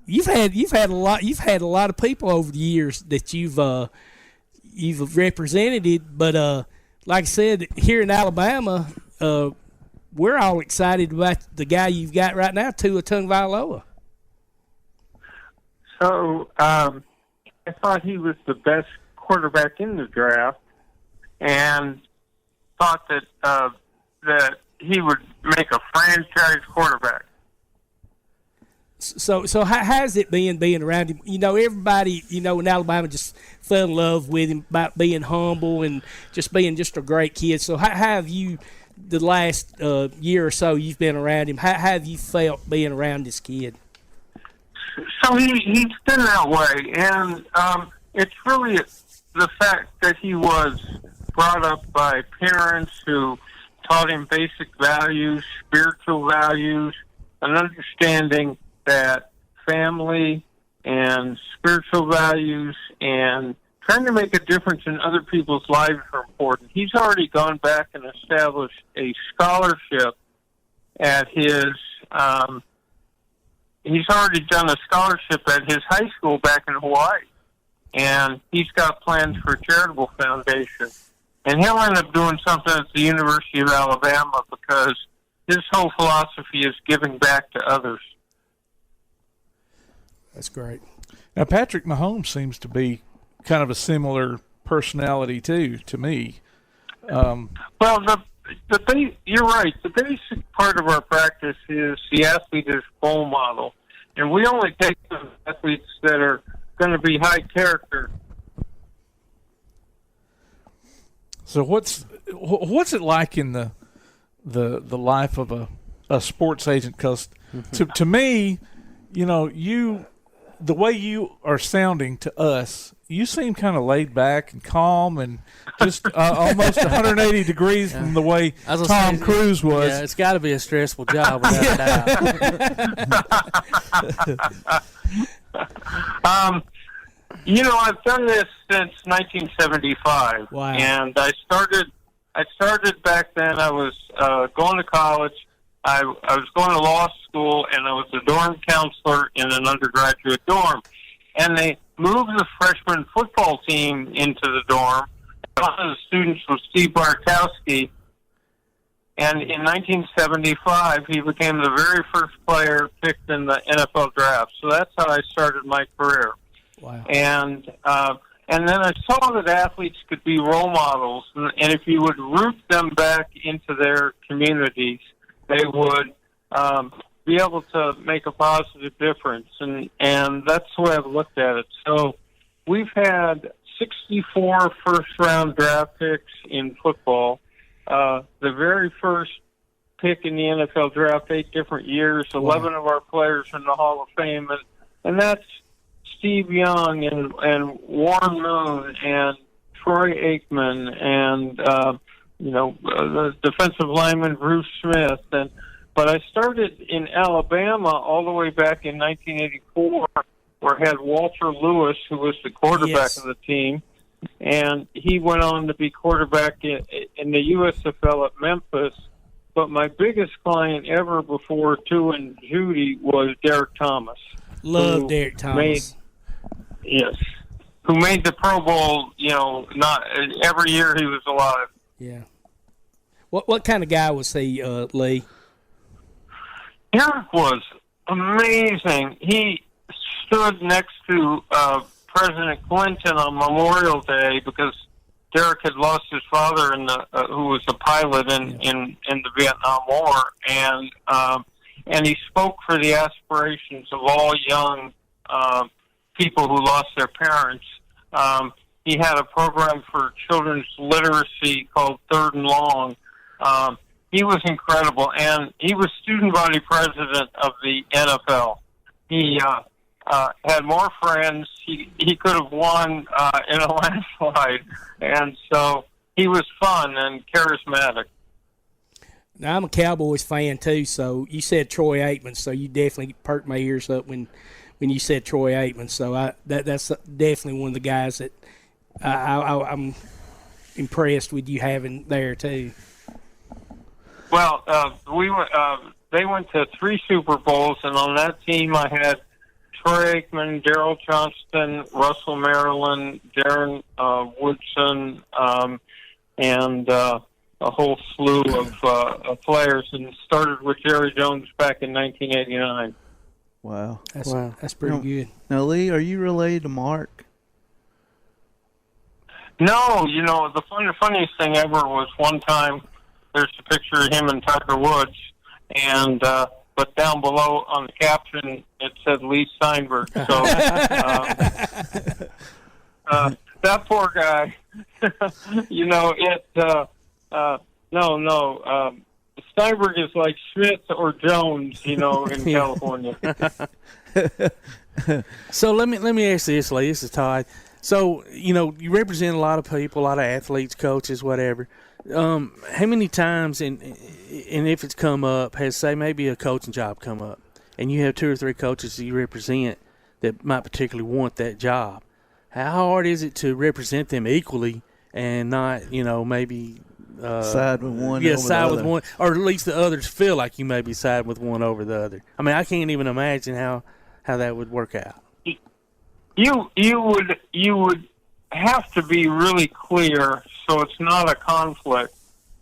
you've had a lot of people over the years that you've represented. But like I said, here in Alabama, we're all excited about the guy you've got right now, Tua Tagovailoa. So I thought he was the best quarterback in the draft, and thought that he would make a franchise quarterback. So how has it been being around him? You know, everybody, in Alabama just fell in love with him about being humble and just being just a great kid. So how have you, the last year or so you've been around him, how have you felt being around this kid? So he's been that way, and it's really the fact that he was brought up by parents who taught him basic values, spiritual values, an understanding that family and spiritual values and trying to make a difference in other people's lives are important. He's already gone back and established a scholarship at his he's already done a scholarship at his high school back in Hawaii, and he's got plans for a charitable foundation. And he'll end up doing something at the University of Alabama because his whole philosophy is giving back to others. That's great. Now, Patrick Mahomes seems to be kind of a similar personality, too, to me. Well, you're right. The basic part of our practice is the athlete is role model. And we only take those athletes that are going to be high character. So what's it like in the life of a sports agent? Because to me, the way you are sounding to us, you seem kind of laid back and calm and just almost 180 degrees from the way Tom Cruise was. Yeah, it's got to be a stressful job without a doubt. I've done this since 1975. Wow. And I started back then. I was going to college. I was going to law school, and I was a dorm counselor in an undergraduate dorm. And they moved the freshman football team into the dorm. One of the students was Steve Bartkowski, And in 1975, he became the very first player picked in the NFL draft. So that's how I started my career. Wow. And then I saw that athletes could be role models, and if you would root them back into their communities, they would be able to make a positive difference. And that's the way I've looked at it. So we've had 64 first-round draft picks in football. The very first pick in the NFL draft, 8 different years. 11 of our players are in the Hall of Fame, and that's Steve Young and Warren Moon and Troy Aikman and the defensive lineman Bruce Smith. But I started in Alabama all the way back in 1984, where I had Walter Lewis, who was the quarterback of the team, and he went on to be quarterback in the USFL at Memphis. But my biggest client ever before Tu and Judy was Derek Thomas. Love Derek Thomas. Who made the Pro Bowl, not every year he was alive. Yeah. What kind of guy was he, Leigh? Derek was amazing. He stood next to President Clinton on Memorial Day because Derek had lost his father who was a pilot in the Vietnam War, and he spoke for the aspirations of all young people who lost their parents. He had a program for children's literacy called Third and Long. He was incredible, and he was student body president of the NFL. He had more friends. He could have won in a landslide, and so he was fun and charismatic. Now, I'm a Cowboys fan, too, so you said Troy Aikman, so you definitely perked my ears up when you said Troy Aikman. So that's definitely one of the guys that I'm impressed with you having there, too. Well, they went to 3 Super Bowls, and on that team I had Troy Aikman, Darryl Johnston, Russell Maryland, Darren Woodson, and a whole slew of players, and started with Jerry Jones back in 1989. Wow. That's pretty good. Now, Leigh, are you related to Mark? No, the funniest thing ever was one time there's a picture of him and Tiger Woods, and but down below on the caption it said Leigh Steinberg. So that poor guy, Steinberg is like Smith or Jones, in California. So let me ask this, Leigh. This is Todd. So, you represent a lot of people, a lot of athletes, coaches, whatever. How many times, and if it's come up, has, say, maybe a coaching job come up, and you have 2 or 3 coaches that you represent that might particularly want that job? How hard is it to represent them equally and not, maybe side with one side with one, or at least the others feel like you may be siding with one over the other? I mean, I can't even imagine how that would work out. You would have to be really clear, so it's not a conflict,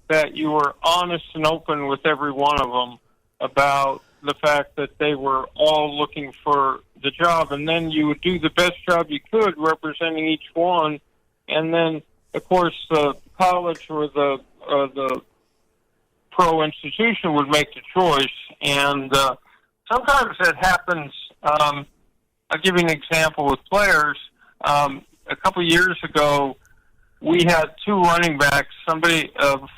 that you were honest and open with every one of them about the fact that they were all looking for the job, and then you would do the best job you could representing each one, and then, of course, the college or the pro institution would make the choice, and sometimes that happens. I'll give you an example with players. A couple of years ago, we had 2 running backs, a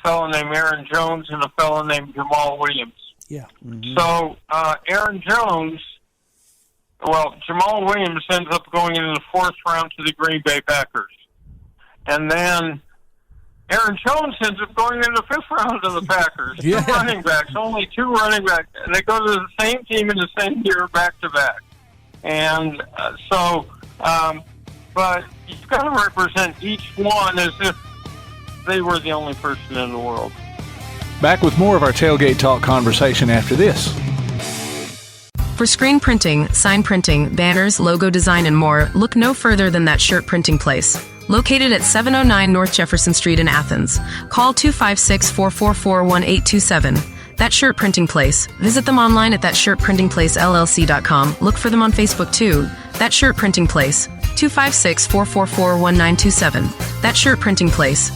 fellow named Aaron Jones and a fellow named Jamal Williams. Yeah. Mm-hmm. So Aaron Jones, Jamal Williams ends up going into the 4th round to the Green Bay Packers. And then Aaron Jones ends up going into the 5th round to the Packers. Yeah. 2 running backs, only 2 running backs. And they go to the same team in the same year back-to-back. And but you've got to represent each one as if they were the only person in the world. Back with more of our Tailgate Talk conversation after this. For screen printing, sign printing, banners, logo design, and more, look no further than that shirt printing place. located at 709 North Jefferson Street in Athens. Call 256-444-1827. That Shirt Printing Place. Visit them online at thatshirtprintingplacellc.com. Look for them on Facebook too. That Shirt Printing Place. 256-444-1927. That Shirt Printing Place.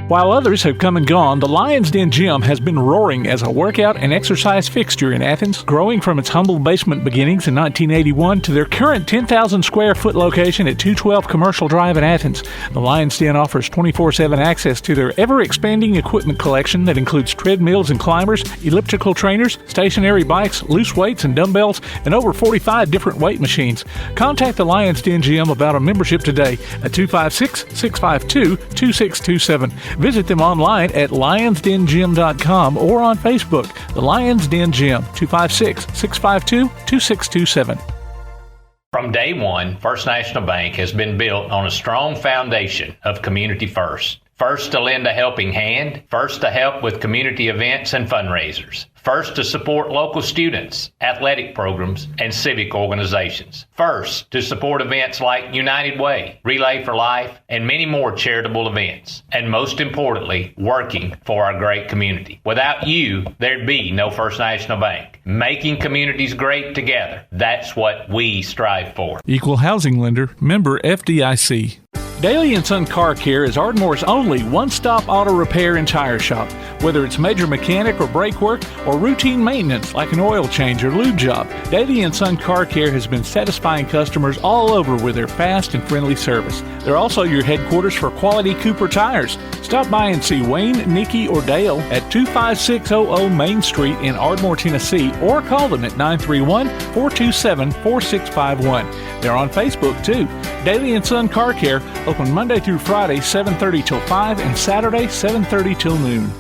While others have come and gone, the Lions Den Gym has been roaring as a workout and exercise fixture in Athens, growing from its humble basement beginnings in 1981 to their current 10,000 square foot location at 212 Commercial Drive in Athens. The Lions Den offers 24/7 access to their ever-expanding equipment collection that includes treadmills and climbers, elliptical trainers, stationary bikes, loose weights and dumbbells, and over 45 different weight machines. Contact the Lions Den Gym about a membership today at 256-652-2627. Visit them online at lionsdengym.com or on Facebook. The Lions Den Gym, 256-652-2627. From day one, First National Bank has been built on a strong foundation of community first. First to lend a helping hand, first to help with community events and fundraisers, first to support local students, athletic programs, and civic organizations, first to support events like United Way, Relay for Life, and many more charitable events, and most importantly, working for our great community. Without you, there'd be no First National Bank. Making communities great together, that's what we strive for. Equal housing lender, member FDIC. Daly & Son Car Care is Ardmore's only one-stop auto repair and tire shop. Whether it's major mechanic or brake work or routine maintenance like an oil change or lube job, Daly & Son Car Care has been satisfying customers all over with their fast and friendly service. They're also your headquarters for quality Cooper tires. Stop by and see Wayne, Nikki, or Dale at 25600 Main Street in Ardmore, Tennessee, or call them at 931-427-4651. They're on Facebook too. Daly & Son Car Care, open Monday through Friday, 7:30 till 5, and Saturday, 7:30 till noon.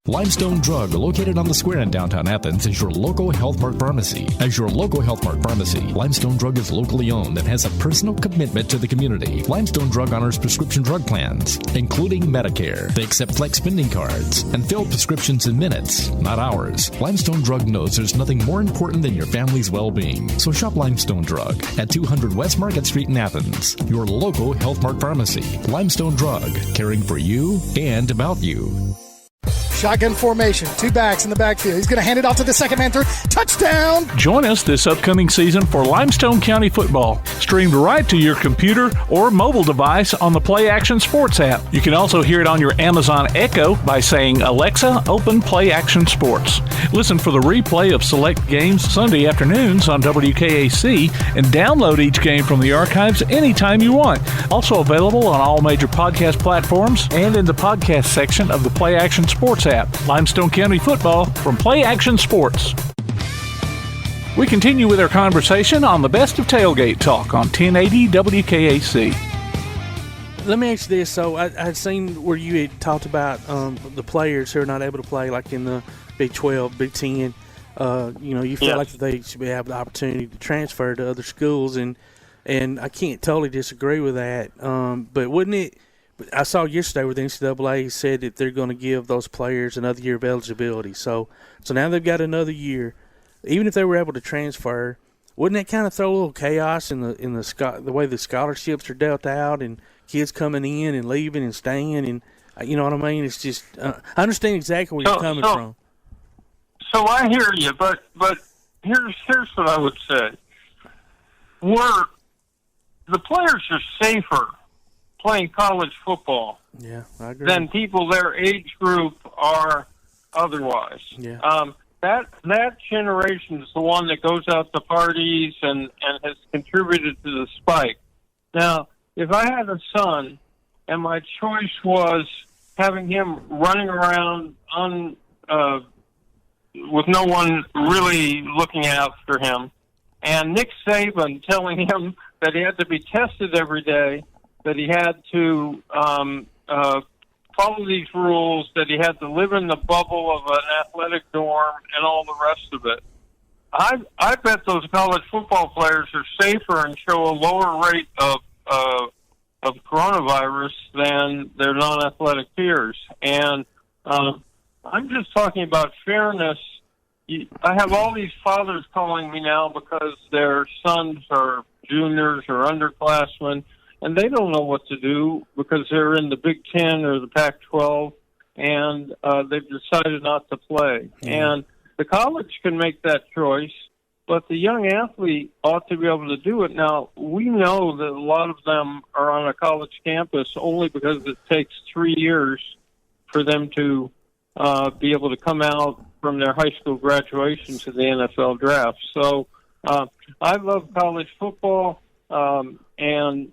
Limestone Drug, located on the square in downtown Athens, is your local Health Mart pharmacy. As your local Health Mart pharmacy, Limestone Drug is locally owned and has a personal commitment to the community. Limestone Drug honors prescription drug plans, including Medicare. They accept flex spending cards and fill prescriptions in minutes, not hours. Limestone Drug knows there's nothing more important than your family's well-being. So shop Limestone Drug at 200 West Market Street in Athens, your local Health Mart pharmacy. Limestone Drug, caring for you and about you. Shotgun formation, two backs in the backfield. He's going to hand it off to the second man through. Touchdown! Join us this upcoming season for Limestone County football, streamed right to your computer or mobile device on the Play Action Sports app. You can also hear it on your Amazon Echo by saying, Alexa, open Play Action Sports. Listen for the replay of select games Sunday afternoons on WKAC and download each game from the archives anytime you want. Also available on all major podcast platforms and in the podcast section of the Play Action Sports app. Limestone County football from Play Action Sports. We continue with our conversation on the best of Tailgate Talk on 1080 WKAC. Let me ask you this. So I'd seen where you had talked about the players who are not able to play, like in the Big 12, Big 10. You feel like they should have the opportunity to transfer to other schools, and I can't totally disagree with that. But wouldn't it? I saw yesterday where the NCAA said that they're going to give those players another year of eligibility. So now they've got another year. Even if they were able to transfer, wouldn't that kind of throw a little chaos in the way the scholarships are dealt out and kids coming in and leaving and staying, and you know what I mean? It's just I understand exactly where you're coming from. So I hear you, but here's what I would say: the players are safer playing college football I agree. than people their age group are otherwise. That generation is the one that goes out to parties and has contributed to the spike. Now, if I had a son and my choice was having him running around with no one really looking after him, and Nick Saban telling him that he had to be tested every day, that he had to follow these rules, that he had to live in the bubble of an athletic dorm, and all the rest of it. I bet those college football players are safer and show a lower rate of coronavirus than their non-athletic peers. And I'm just talking about fairness. I have all these fathers calling me now because their sons are juniors or underclassmen. and they don't know what to do because they're in the Big Ten or the Pac-12, and they've decided not to play. And the college can make that choice, but the young athlete ought to be able to do it. Now, we know that a lot of them are on a college campus only because it takes 3 years for them to be able to come out from their high school graduation to the NFL draft. So I love college football, and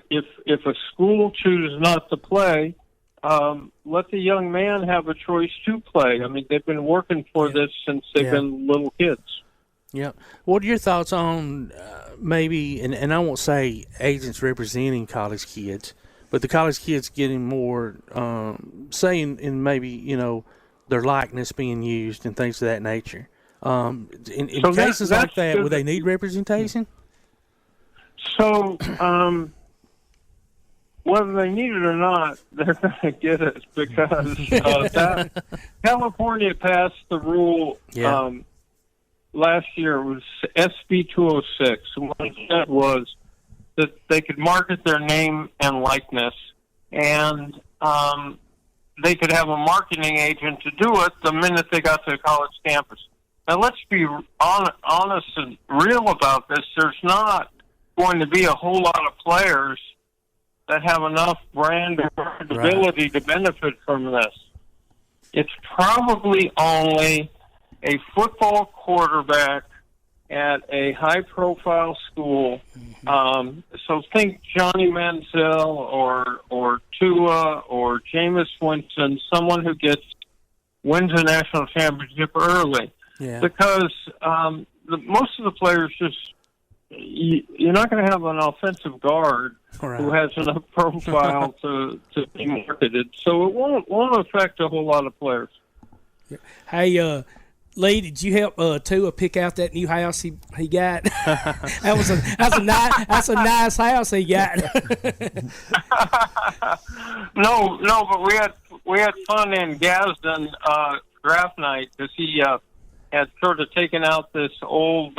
if a school chooses not to play, let the young man have a choice to play. I mean, they've been working for this since they've been little kids. Yeah. What are your thoughts on maybe, and I won't say agents representing college kids, but the college kids getting more say in maybe, you know, their likeness being used and things of that nature. In so cases like that, would they need representation? So, whether they need it or not, they're going to get it because California passed the rule last year. It was SB 206. And what it said was that they could market their name and likeness, and they could have a marketing agent to do it the minute they got to the college campus. Now, let's be honest and real about this. There's not going to be a whole lot of players that have enough brand credibility to benefit from this. It's probably only a football quarterback at a high-profile school. So think Johnny Manziel or Tua or Jameis Winston, someone who wins a national championship early. Yeah. Because most of the players you're not going to have an offensive guard who has enough profile to be marketed. So it won't affect a whole lot of players. Hey, Leigh, did you help Tua pick out that new house he got? That's a nice house he got. No, but we had fun in Gadsden draft night because he had sort of taken out this old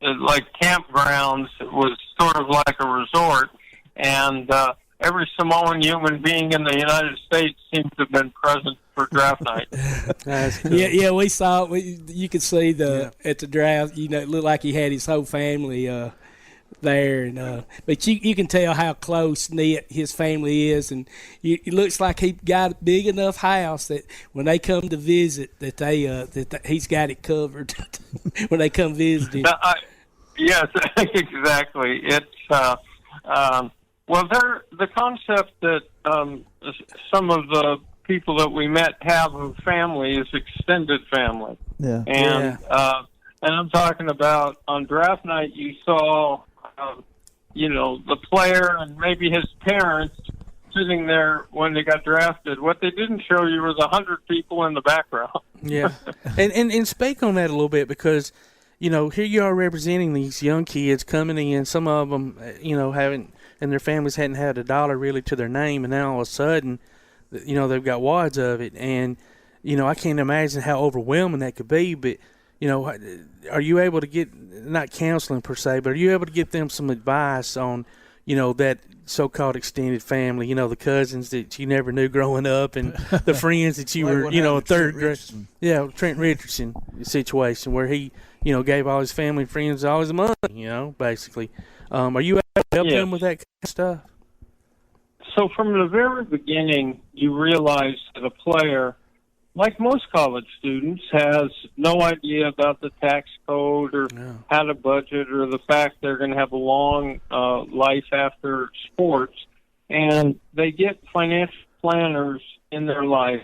like campgrounds. It was sort of like a resort, and every Samoan human being in the United States seems to have been present for draft night. Cool. Yeah, we saw it. You could see at the draft. You know, it looked like he had his whole family there, and but you can tell how close knit his family is, and it looks like he got a big enough house that when they come to visit, that he's got it covered when they come visiting. Yes, exactly. It's well, the concept that some of the people that we met have of family is extended family. Yeah. And I'm talking about on draft night, you saw, the player and maybe his parents sitting there when they got drafted. What they didn't show you was 100 people in the background. Yeah. and speak on that a little bit because, here you are representing these young kids coming in. Some of them, haven't, and their families hadn't had a dollar really to their name, and now all of a sudden, they've got wads of it. And, I can't imagine how overwhelming that could be, but, are you able to get, not counseling per se, but are you able to get them some advice on, that so-called extended family, the cousins that you never knew growing up and the friends that you were, third grade. Yeah, Trent Richardson situation where he, gave all his family and friends all his money, basically. Are you able to help them with that kind of stuff? So from the very beginning, you realize that a player, like most college students, has no idea about the tax code or how to budget or the fact they're going to have a long life after sports. And they get financial planners in their life,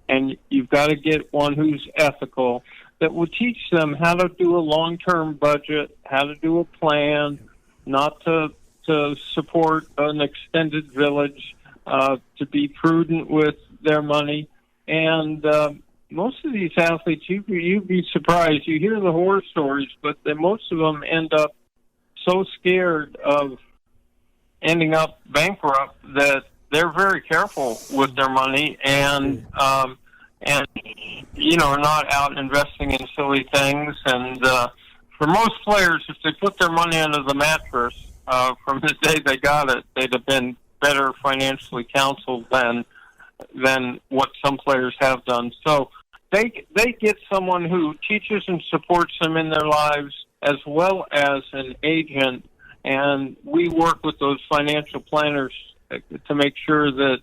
and you've got to get one who's ethical that will teach them how to do a long-term budget, how to do a plan, not to support an extended village, to be prudent with their money. And most of these athletes, you'd be surprised. You hear the horror stories, but most of them end up so scared of ending up bankrupt that they're very careful with their money and are not out investing in silly things. And for most players, if they put their money under the mattress from the day they got it, they'd have been better financially counseled than what some players have done. So they get someone who teaches and supports them in their lives, as well as an agent, and we work with those financial planners to make sure that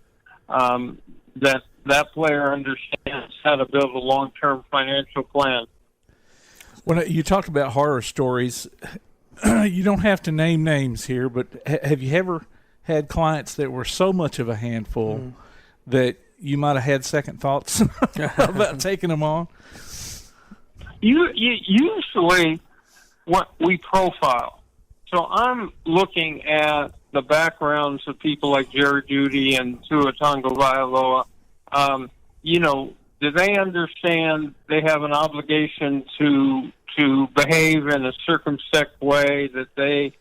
that player understands how to build a long-term financial plan. When you talked about horror stories, you don't have to name names here, but have you ever had clients that were so much of a handful that you might have had second thoughts about taking them on? Usually what we profile. So I'm looking at the backgrounds of people like Jerry Jeudy and Tua Tagovailoa. Do they understand they have an obligation to behave in a circumspect way, that they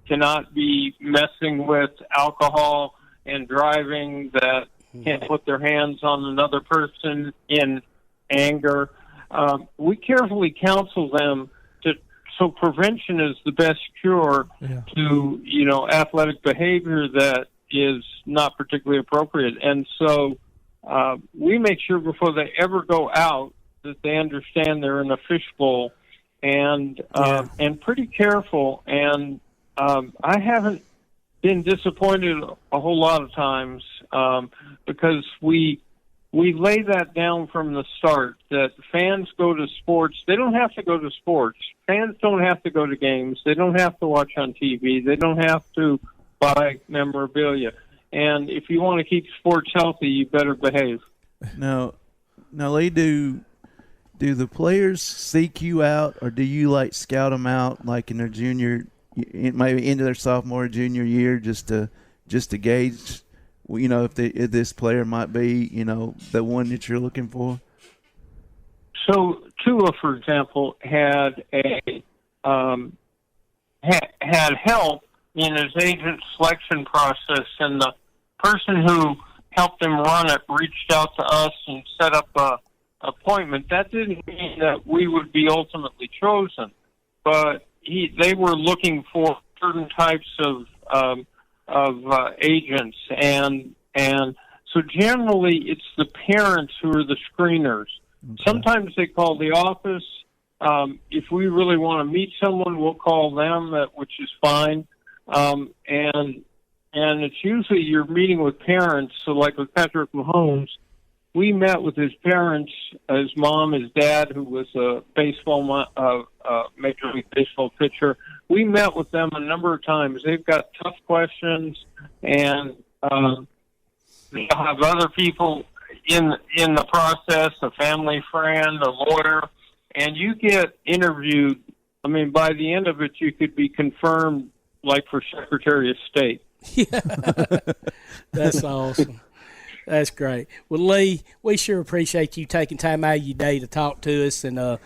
cannot be messing with alcohol and driving, that can't put their hands on another person in anger? We carefully counsel them so prevention is the best cure to, athletic behavior that is not particularly appropriate. And so we make sure before they ever go out that they understand they're in a fishbowl and pretty careful. And I haven't been disappointed a whole lot of times because we lay that down from the start, that fans go to sports. They don't have to go to sports. Fans don't have to go to games. They don't have to watch on TV. They don't have to buy memorabilia. And if you want to keep sports healthy, you better behave. Now, Leigh, do the players seek you out, or do you scout them out in their maybe into their sophomore or junior year, just to gauge, if this player might be, the one that you're looking for? So Tua, for example, had help in his agent selection process, and the person who helped him run it reached out to us and set up a appointment. That didn't mean that we would be ultimately chosen, but they were looking for certain types of agents, and so generally it's the parents who are the screeners. Okay. Sometimes they call the office. If we really want to meet someone, we'll call them, which is fine. And it's usually you're meeting with parents. So like with Patrick Mahomes, we met with his parents, his mom, his dad, who was a Major League Baseball pitcher. We met with them a number of times. They've got tough questions, and they'll have other people in the process, a family friend, a lawyer, and you get interviewed. I mean, by the end of it, you could be confirmed, for Secretary of State. Yeah, that's awesome. That's great. Well, Leigh, we sure appreciate you taking time out of your day to talk to us and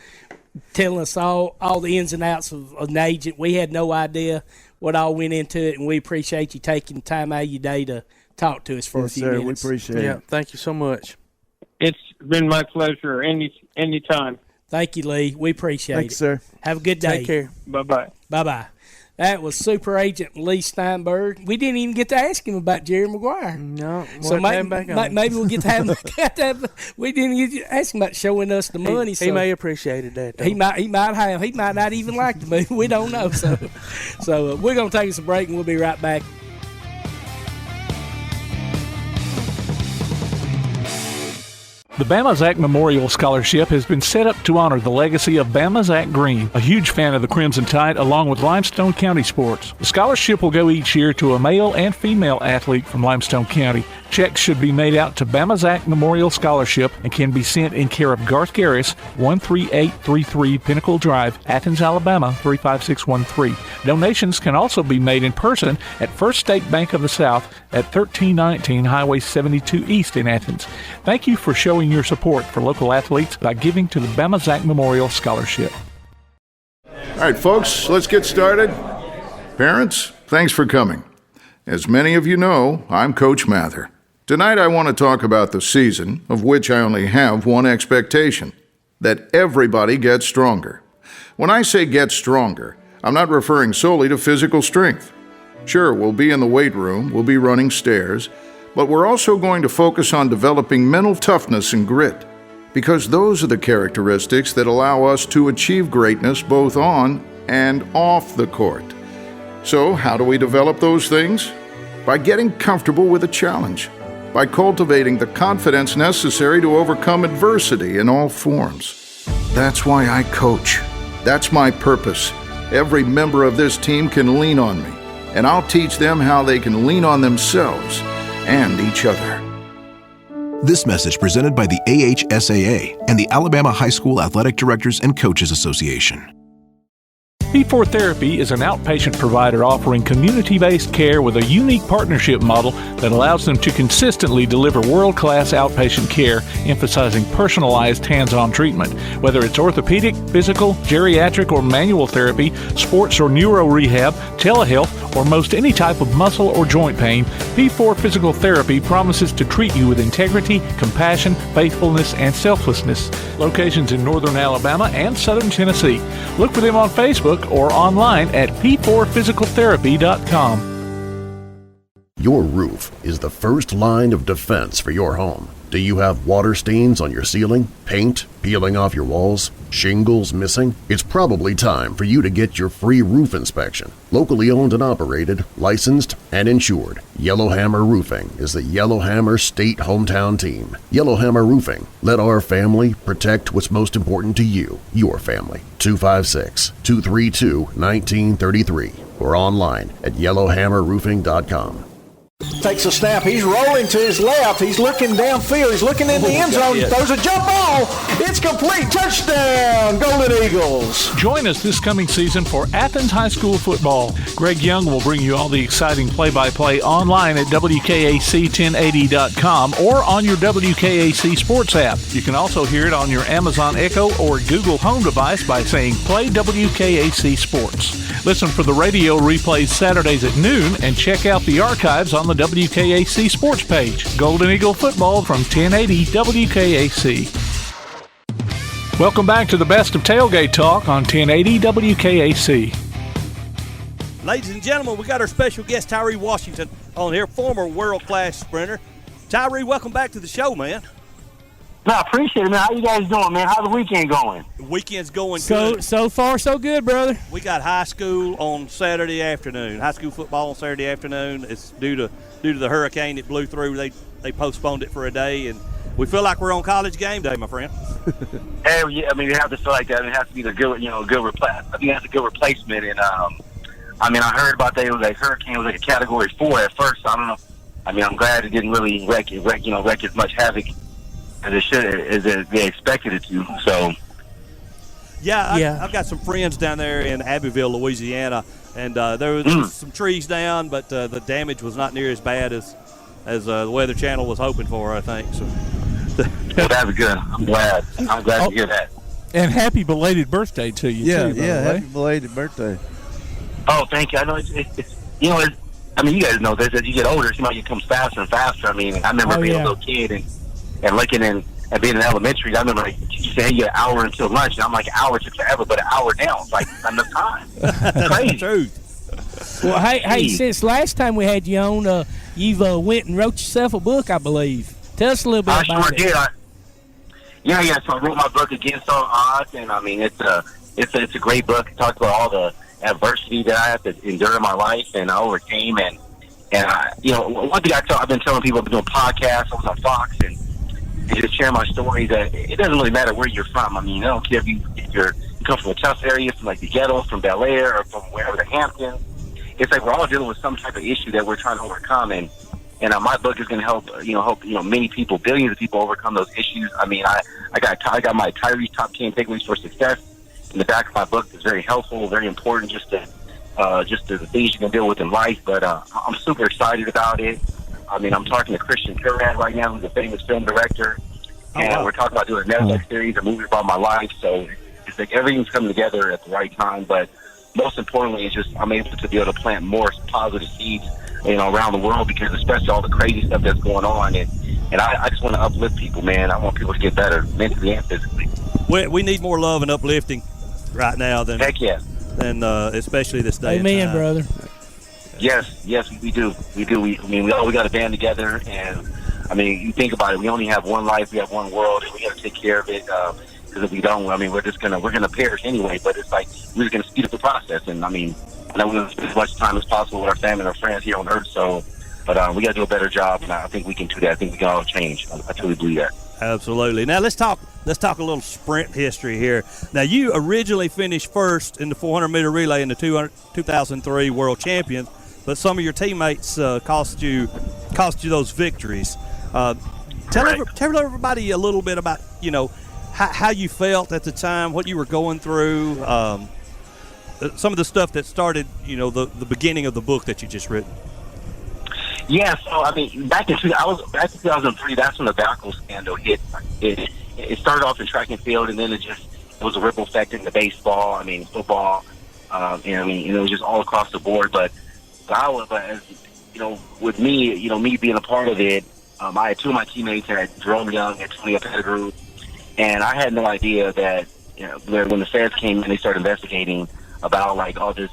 telling us all the ins and outs of an agent. We had no idea what all went into it, and we appreciate you taking time out of your day to talk to us for a few minutes. We appreciate it. Thank you so much. It's been my pleasure. Anytime. Thank you, Leigh. We appreciate it. Thanks, sir. Have a good day. Take care. Bye-bye. Bye-bye. That was super agent Leigh Steinberg. We didn't even get to ask him about Jerry Maguire. No, so maybe we'll get to have him. We didn't get to ask him about showing us the money. He may appreciate that. Though. He might have. He might not even like the movie. We don't know. So we're going to take us a break, and we'll be right back. The Bama Zach Memorial Scholarship has been set up to honor the legacy of Bama Zach Green, a huge fan of the Crimson Tide, along with Limestone County sports. The scholarship will go each year to a male and female athlete from Limestone County. Checks should be made out to Bama Zach Memorial Scholarship and can be sent in care of Garth Garris, 13833 Pinnacle Drive, Athens, Alabama, 35613. Donations can also be made in person at First State Bank of the South at 1319 Highway 72 East in Athens. Thank you for showing your support for local athletes by giving to the Bama Zach Memorial Scholarship. All right, folks, let's get started. Parents, thanks for coming. As many of you know, I'm Coach Mather. Tonight I want to talk about the season, of which I only have one expectation: that everybody gets stronger. When I say get stronger, I'm not referring solely to physical strength. Sure, we'll be in the weight room, we'll be running stairs, but we're also going to focus on developing mental toughness and grit, because those are the characteristics that allow us to achieve greatness both on and off the court. So, how do we develop those things? By getting comfortable with a challenge, by cultivating the confidence necessary to overcome adversity in all forms. That's why I coach. That's my purpose. Every member of this team can lean on me, and I'll teach them how they can lean on themselves and each other. This message presented by the AHSAA and the Alabama High School Athletic Directors and Coaches Association. P4 Therapy is an outpatient provider offering community-based care with a unique partnership model that allows them to consistently deliver world-class outpatient care, emphasizing personalized hands-on treatment. Whether it's orthopedic, physical, geriatric, or manual therapy, sports or neuro rehab, telehealth, or most any type of muscle or joint pain, P4 Physical Therapy promises to treat you with integrity, compassion, faithfulness, and selflessness. Locations in northern Alabama and southern Tennessee. Look for them on Facebook or online at p4physicaltherapy.com. Your roof is the first line of defense for your home. Do you have water stains on your ceiling, paint peeling off your walls, shingles missing? It's probably time for you to get your free roof inspection. Locally owned and operated, licensed, and insured, Yellowhammer Roofing is the Yellowhammer State hometown team. Yellowhammer Roofing. Let our family protect what's most important to you, your family. 256-232-1933 or online at yellowhammerroofing.com. Takes a snap. He's rolling to his left. He's looking downfield. He's looking in the end zone. He throws a jump ball. It's complete. Touchdown, Golden Eagles. Join us this coming season for Athens High School football. Greg Young will bring you all the exciting play-by-play online at WKAC1080.com or on your WKAC Sports app. You can also hear it on your Amazon Echo or Google Home device by saying Play WKAC Sports. Listen for the radio replays Saturdays at noon and check out the archives on the WKAC Sports page. Golden Eagle football from 1080 WKAC. Welcome back to the best of Tailgate Talk on 1080 WKAC. Ladies and gentlemen, we got our special guest, Tyree Washington, on here, former world-class sprinter. Tyree, welcome back to the show, man. No, I appreciate it, man. How you guys doing, man? How's the weekend going? The weekend's going good. So far, so good, brother. We got high school on Saturday afternoon. High school football on Saturday afternoon. It's due to the hurricane that blew through. They postponed it for a day, and we feel like we're on college game day, my friend. Hey, yeah, I mean, you have to feel like that. It has to be the good, good replacement. I think that's a good replacement. And I heard about that. It was like hurricane was like a Category 4 at first. So I don't know. I mean, I'm glad it didn't really wreak as much havoc as it should, as they expected it to. So, I've got some friends down there in Abbeville, Louisiana, and there was some trees down, but the damage was not near as bad as the Weather Channel was hoping for, I think. So, well, that's good. I'm glad to hear that. And happy belated birthday to you, too. Yeah, happy belated birthday. Oh, thank you. I know it's you guys know this. As you get older, it comes faster and faster. I mean, I remember being a little kid and looking in and being in elementary. I remember you say, hey, you got an hour until lunch, and I'm like, an hour took forever, but an hour now, it's like enough time. It's crazy. True. Well, hey, since last time we had you on, you've went and wrote yourself a book, I believe. Tell us a little bit about it. I sure did. So I wrote my book, Against All Odds, and I mean, it's a great book. It talks about all the adversity that I have to endure in my life, and I overcame. And one thing I've been telling people, I've been doing podcasts, I was on Fox, and just sharing my stories. That it doesn't really matter where you're from. I mean, I don't care if you come from a tough area, from like the ghetto, from Bel Air, or from wherever, the Hamptons. It's like we're all dealing with some type of issue that we're trying to overcome, and my book is going to help many people, billions of people, overcome those issues. I mean, I got my Tyree Top 10 Takeaways for Success in the back of my book. It's very helpful, very important, just the things you can deal with in life. But I'm super excited about it. I mean, I'm talking to Christian Curran right now, who's a famous film director, and we're talking about doing a Netflix series, a movie about my life. So it's like everything's coming together at the right time. But most importantly, it's just I'm able to be able to plant more positive seeds, around the world, because especially all the crazy stuff that's going on, and I just want to uplift people, man. I want people to get better mentally and physically. We need more love and uplifting. right now than especially this day. Amen, and time. brother. Yes, we do. We all got to band together, and I mean, you think about it. We only have one life. We have one world, and we got to take care of it. Because if we don't, I mean, we're gonna perish anyway. But it's like we're just gonna speed up the process, and I mean, we're gonna spend as much time as possible with our family and our friends here on Earth. So, but we got to do a better job, and I think we can do that. I think we can all change. I truly believe that. Absolutely. Now let's talk a little sprint history here. Now you originally finished first in the 400-meter relay in the 2003 World Champions, but some of your teammates cost you those victories. Tell everybody a little bit about how you felt at the time, what you were going through, some of the stuff that started the beginning of the book that you just written. Yeah, so I mean, back in 2003, that's when the Barco scandal hit. It started off in track and field, and then it was a ripple effect into baseball. I mean, football. And I mean, it was just all across the board. But with me, me being a part of it, I had two of my teammates had Jerome Young and Antonio Pettigrew, and I had no idea that when the feds came in, they started investigating about this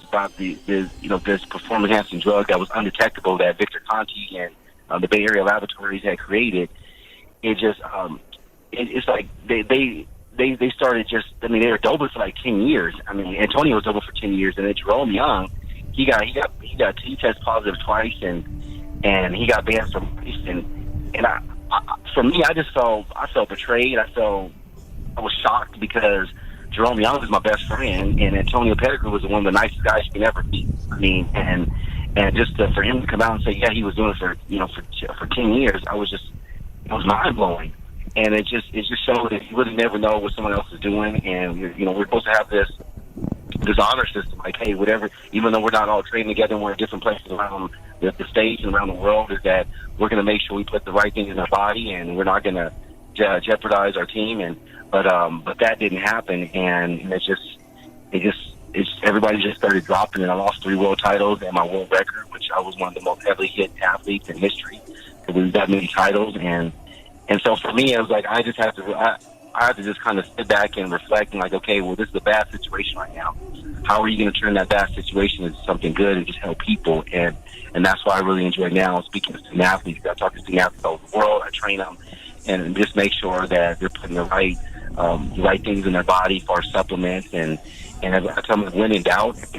performance enhancing drug that was undetectable that Victor Conti and the Bay Area laboratories had created. It just it's like they started they were doping for like 10 years. I mean, Antonio was doping for 10 years, and then Jerome Young, he tested positive twice, and he got banned from racing. And for me, I felt betrayed. I was shocked because Jerome Young was my best friend, and Antonio Pettigrew was one of the nicest guys you can ever meet. I mean, and just for him to come out and say, yeah, he was doing it for 10 years, it was mind blowing, and it just showed that you really never know what someone else is doing, and we're supposed to have this honor system, like, hey, whatever, even though we're not all training together and we're in different places around the states and around the world, is that we're going to make sure we put the right things in our body, and we're not going to jeopardize our team. But that didn't happen, and everybody just started dropping, and I lost 3 world titles and my world record, which I was one of the most heavily hit athletes in history because we've got many titles, and so for me, it was like I had to just kind of sit back and reflect and like, okay, well, this is a bad situation right now. How are you going to turn that bad situation into something good and just help people? And that's why I really enjoy now speaking to student athletes. I talk to student athletes all over the world. I train them and just make sure that they're putting the right things in their body for supplements. And I tell them, when in doubt, if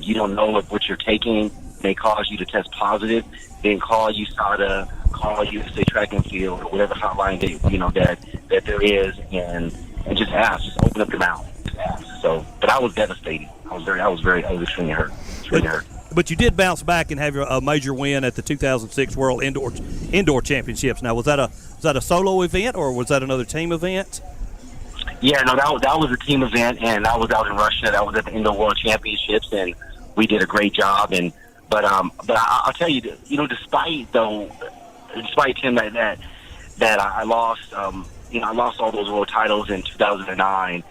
you don't know if what you're taking may cause you to test positive, then call USADA, call USA Track and Field, or whatever hotline that there is, and just ask, just open up your mouth, just ask. So, but I was devastated. I was extremely hurt. But you did bounce back and have a major win at the 2006 World Indoor Championships. Now, was that a solo event or was that another team event? Yeah, no, that was a team event, and I was out in Russia. That was at the Indoor World Championships, and we did a great job. But I'll tell you, despite Tim that I lost, I lost all those world titles in 2009.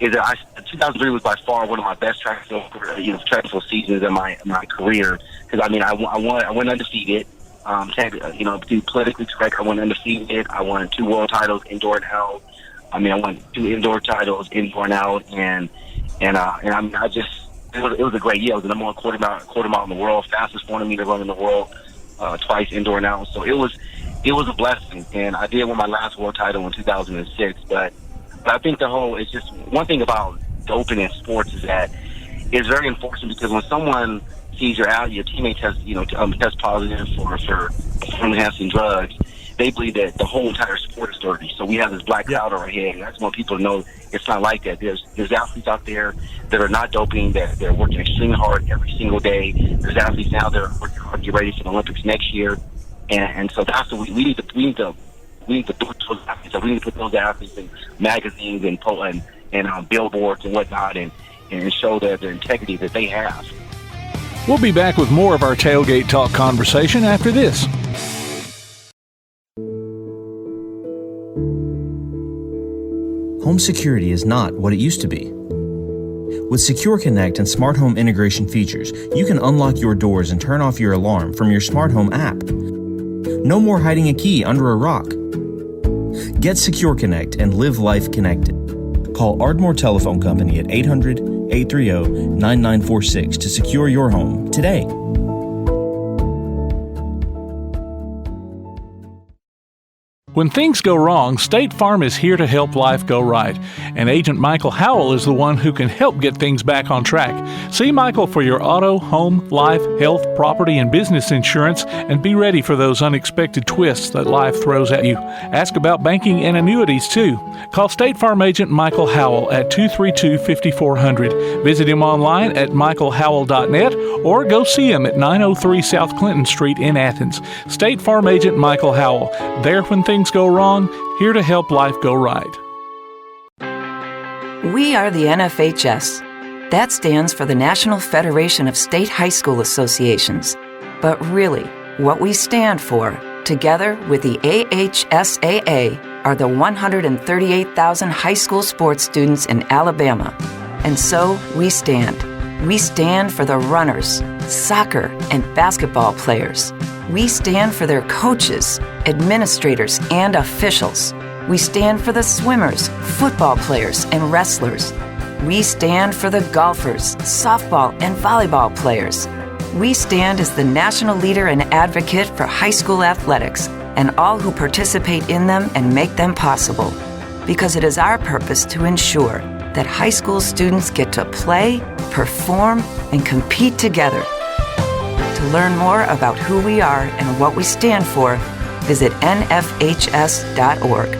2003 was by far one of my best track and field seasons in my career, because I went undefeated. To be politically correct, I went undefeated. I won 2 world titles, indoor and out. I won 2 indoor titles, indoor and out, and it was a great year. I was the number 1 quarter mile in the world, fastest 400-meter run in the world, twice indoor and out. So it was a blessing, and I did win my last world title in 2006. But I think it's just one thing about doping in sports is that it's very unfortunate, because when someone sees your teammate test positive for performance enhancing drugs, they believe that the whole entire sport is dirty. So we have this black cloud over our head, and I just want people to know it's not like that. There's athletes out there that are not doping, that they're working extremely hard every single day. There's athletes now that are working hard to get ready for the Olympics next year, and so that's what we need to put those athletes. We need to put those athletes in magazines and billboards and whatnot, and show the integrity that they have. We'll be back with more of our Tailgate Talk conversation after this. Home security is not what it used to be. With Secure Connect and smart home integration features, you can unlock your doors and turn off your alarm from your smart home app. No more hiding a key under a rock. Get Secure Connect and live life connected. Call Ardmore Telephone Company at 800-830-9946 to secure your home today. When things go wrong, State Farm is here to help life go right. And Agent Michael Howell is the one who can help get things back on track. See Michael for your auto, home, life, health, property, and business insurance, and be ready for those unexpected twists that life throws at you. Ask about banking and annuities, too. Call State Farm Agent Michael Howell at 232-5400. Visit him online at michaelhowell.net or go see him at 903 South Clinton Street in Athens. State Farm Agent Michael Howell. There when things go wrong, here to help life go right. We are the NFHS. That stands for the National Federation of State High School Associations. But really, what we stand for, together with the AHSAA, are the 138,000 high school sports students in Alabama. And so we stand. We stand for the runners, soccer, and basketball players. We stand for their coaches, administrators, and officials. We stand for the swimmers, football players, and wrestlers. We stand for the golfers, softball, and volleyball players. We stand as the national leader and advocate for high school athletics and all who participate in them and make them possible. Because it is our purpose to ensure that high school students get to play, perform, and compete together. To learn more about who we are and what we stand for, visit nfhs.org.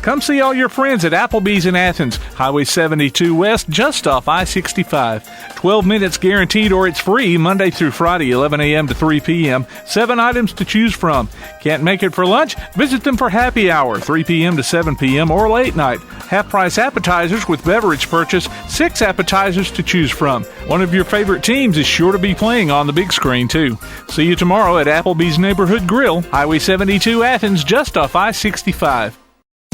Come see all your friends at Applebee's in Athens, Highway 72 West, just off I-65. 12 minutes guaranteed or it's free, Monday through Friday, 11 a.m. to 3 p.m. 7 items to choose from. Can't make it for lunch? Visit them for happy hour, 3 p.m. to 7 p.m. or late night. Half-price appetizers with beverage purchase, 6 appetizers to choose from. One of your favorite teams is sure to be playing on the big screen, too. See you tomorrow at Applebee's Neighborhood Grill, Highway 72 Athens, just off I-65.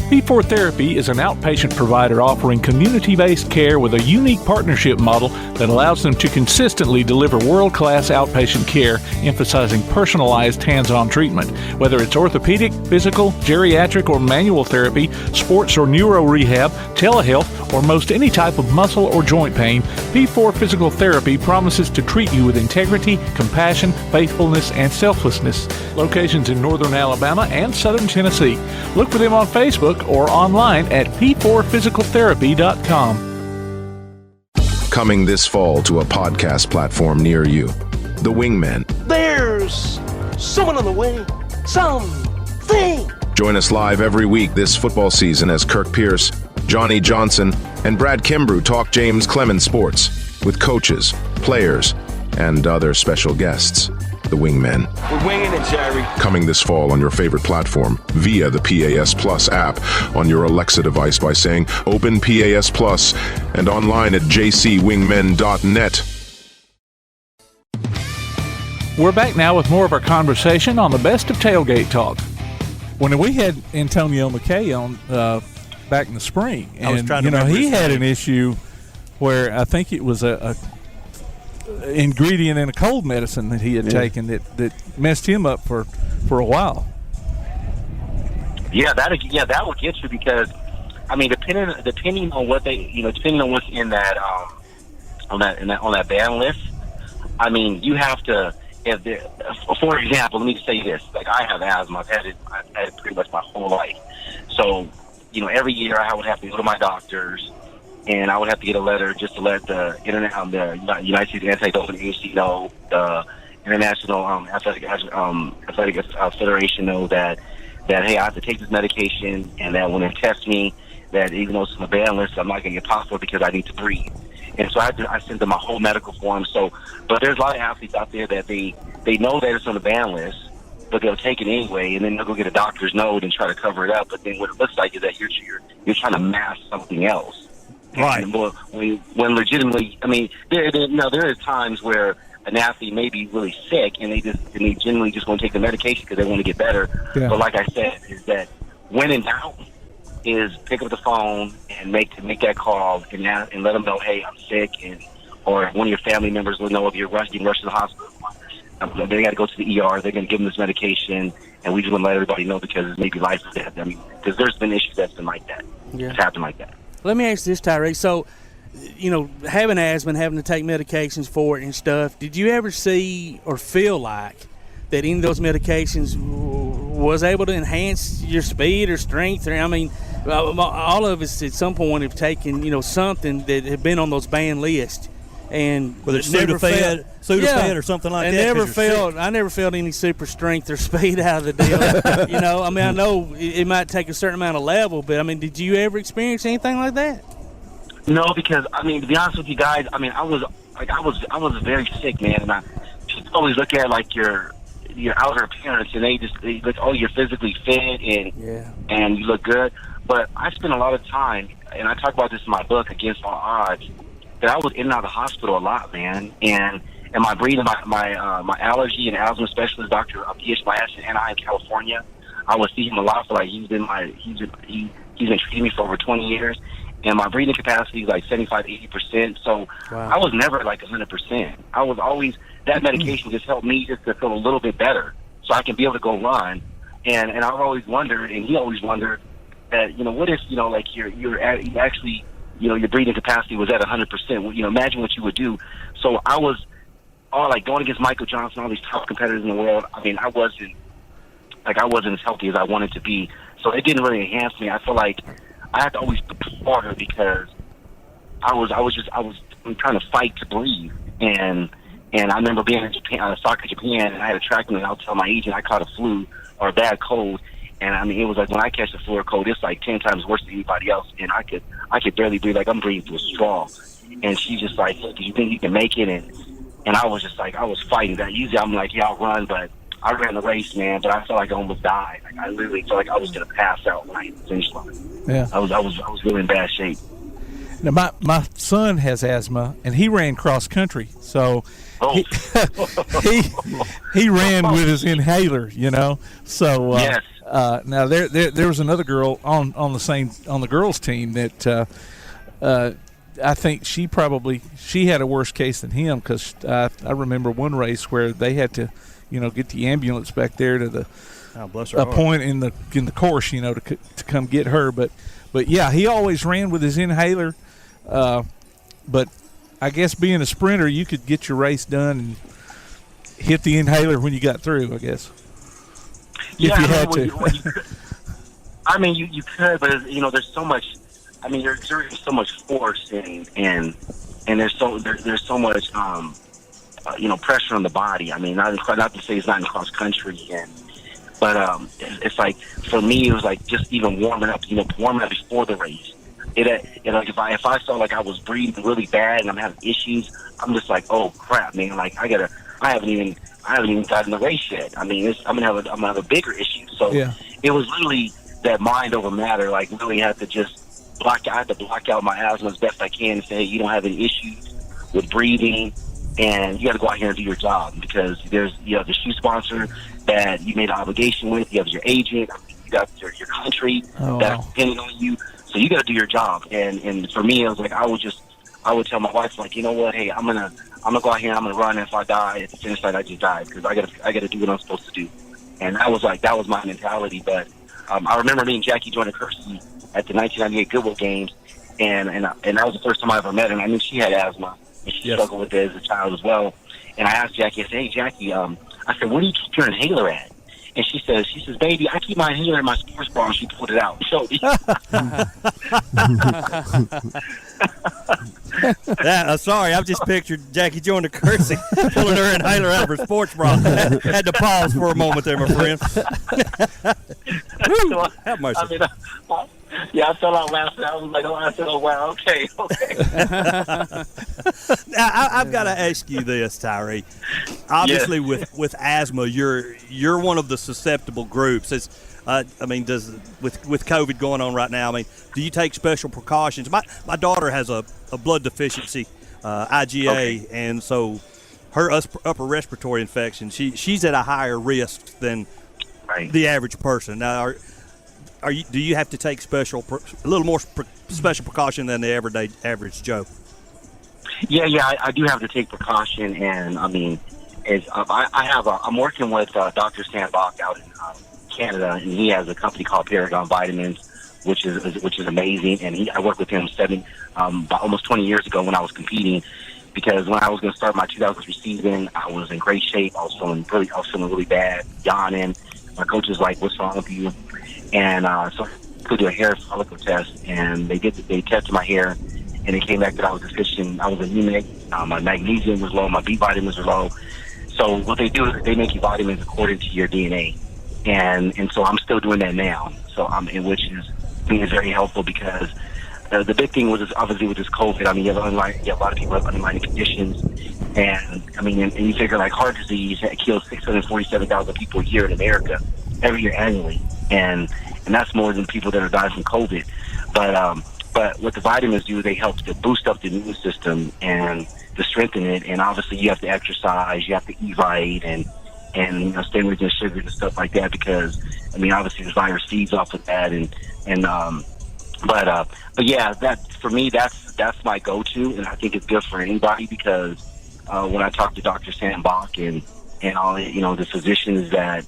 P4 Therapy is an outpatient provider offering community-based care with a unique partnership model that allows them to consistently deliver world-class outpatient care, emphasizing personalized hands-on treatment. Whether it's orthopedic, physical, geriatric, or manual therapy, sports or neuro rehab, telehealth, or most any type of muscle or joint pain, P4 Physical Therapy promises to treat you with integrity, compassion, faithfulness, and selflessness. Locations in northern Alabama and southern Tennessee. Look for them on Facebook or online at p4physicaltherapy.com. Coming this fall to a podcast platform near you, The Wingmen. There's someone on the way. Something. Join us live every week this football season as Kirk Pierce, Johnny Johnson, and Brad Kimbrough talk James Clemens sports with coaches, players, and other special guests. The Wingmen. We're winging it, Jerry. Coming this fall on your favorite platform via the PAS Plus app on your Alexa device by saying Open PAS Plus and online at jcwingmen.net. We're back now with more of our conversation on the best of Tailgate Talk. When we had Antonio McKay on back in the spring, and I was trying to he had an issue where I think it was a ingredient in a cold medicine that he had taken that messed him up for a while. Yeah, that will get you because, I mean, depending on what depending on what's in that on that ban list. I mean, you have to. For example, let me just say this: like I have asthma. I've had it pretty much my whole life. So, every year I would have to go to my doctors. And I would have to get a letter just to let the United States Anti-Doping Agency know, the International Athletic Federation know that hey, I have to take this medication, and that when they test me, that even though it's on the ban list, I'm not going to get positive because I need to breathe. And so I send them my whole medical form. So, but there's a lot of athletes out there that they know that it's on the ban list, but they'll take it anyway, and then they'll go get a doctor's note and try to cover it up. But then what it looks like is that you're trying to mask something else. Right. And when legitimately, I mean, there are times where an athlete may be really sick and they genuinely just want to take the medication because they want to get better. Yeah. But like I said, is that when in doubt, is pick up the phone and make that call and let them know, hey, I'm sick, or one of your family members will know if you're rushed to the hospital. They got to go to the ER. They're going to give them this medication, and and we just want to let everybody know because it's maybe life or death. I mean, because there's been issues that's been like that. Yeah. It's happened like that. Let me ask this, Tyree. So, having asthma and having to take medications for it and stuff, did you ever see or feel like that any of those medications was able to enhance your speed or strength? Or, I mean, all of us at some point have taken, something that had been on those banned lists. And whether it's Sudafed or something like that. I never felt any super strength or speed out of the deal. I mean, I know it might take a certain amount of level, but I mean, did you ever experience anything like that? No, because I mean, to be honest with you guys, I mean, I was very sick, man, and people always look at like your outer appearance, and they look, oh, you're physically fit and you look good. But I spent a lot of time, and I talk about this in my book, Against All Odds, that I was in and out of the hospital a lot, man. And my breathing, my allergy and asthma specialist, Dr. P.H. Blash in Anaheim, California, I would see him a lot for like he's been treating me for over 20 years, and my breathing capacity is like 75-80%. So I was never like 100%. I was always, that medication just helped me just to feel a little bit better, so I can be able to go run. And I've always wondered, and he always wondered that what if like you actually your breathing capacity was at 100%. Well, imagine what you would do. So I was like going against Michael Johnson, all these top competitors in the world. I mean, I wasn't as healthy as I wanted to be. So it didn't really enhance me. I feel like I had to always push harder because I was trying to fight to breathe. And I remember being in Japan, soccer Japan, and I had a track meet, and I would tell my agent I caught a flu or a bad cold. And I mean, it was like when I catch the flu or cold, it's like 10 times worse than anybody else. And I could barely breathe, like I'm breathing through a straw. And she's just like, do you think you can make it? And I was just like, I was fighting that. Usually I'm like, yeah, I'll run, but I ran the race, man. But I felt like I almost died. Like I literally felt like I was gonna pass out when I hit the finish line. Yeah, I was really in bad shape. Now my son has asthma, and he ran cross country, so he ran with his inhaler, So yes. Now there was another girl on the girls' team that I think she had a worse case than him, because I remember one race where they had to get the ambulance back there to a point in the course to come get her, but yeah, he always ran with his inhaler, but I guess being a sprinter, you could get your race done and hit the inhaler when you got through, I guess. Yeah, if you had to. You could, but there's so much. I mean, there's so much force and there's so much pressure on the body. I mean, not to say it's not in cross country, but it's like for me, it was like just even warming up before the race. Like if I felt like I was breathing really bad and I'm having issues, I'm just like, oh crap, man! Like I haven't even gotten the race yet. I mean, I'm gonna have a bigger issue. So It was really that mind over matter. Like really had to just block out my asthma as best I can and say, hey, you don't have any issues with breathing, and you got to go out here and do your job, because you have the shoe sponsor that you made an obligation with, you have your agent, you got your country that's depending on you, so you got to do your job. And for me, it was like I would tell my wife, like, you know what, hey, I'm gonna go out here, I'm gonna run, and if I die at the finish line, I just die, because I gotta do what I'm supposed to do. And that was my mentality. But I remember me and Jackie Joyner Kersey at the 1998 Goodwill games, and that was the first time I ever met her. And I knew she had asthma, and she struggled with it as a child as well. And I asked Jackie, I said, hey, Jackie, I said, where do you keep your inhaler at? And she says, baby, I keep my inhaler in my sports bra, and she pulled it out and showed me. Sorry, I've just pictured Jackie Joyner Kersey pulling her inhaler out of her sports bra. Had to pause for a moment there, my friend. Have mercy. I mean, I fell out laughing. I was like, oh wow, okay. Now, I've got to ask you this, Tyree. Obviously, with asthma, you're one of the susceptible groups. With COVID going on right now, do you take special precautions? My daughter has a blood deficiency, IgA, and so her upper respiratory infection, she's at a higher risk than the average person. Now, do you have to take a little more special precaution than the average Joe? Yeah, I do have to take precaution, and I mean, I'm working with Dr. Sandbach out Canada, and he has a company called Paragon Vitamins, which is amazing. And I worked with him about almost 20 years ago when I was competing, because when I was going to start my 2003 season, I was in great shape. I was feeling really bad, yawning. My coach was like, "What's wrong with you?" And so I could do a hair follicle test, and they tested my hair, and it came back that I was deficient. I was anemic. My magnesium was low. My B vitamins were low. So what they do is they make you vitamins according to your DNA, and so I'm still doing that now. So which is very helpful, because the big thing was obviously with this COVID. I mean, you have a lot of people have underlying conditions, and I mean, and you figure like heart disease kills 647,000 people a year in America every year annually, and that's more than people that are dying from COVID. But what the vitamins do, they help to boost up the immune system and to strengthen it. And obviously, you have to exercise, you have to eat right, and stay away from sugar and stuff like that, because I mean, obviously, the virus feeds off of that, but yeah, that for me, that's my go-to, and I think it's good for anybody, because when I talk to Dr. Sam Bach and all, the physicians, that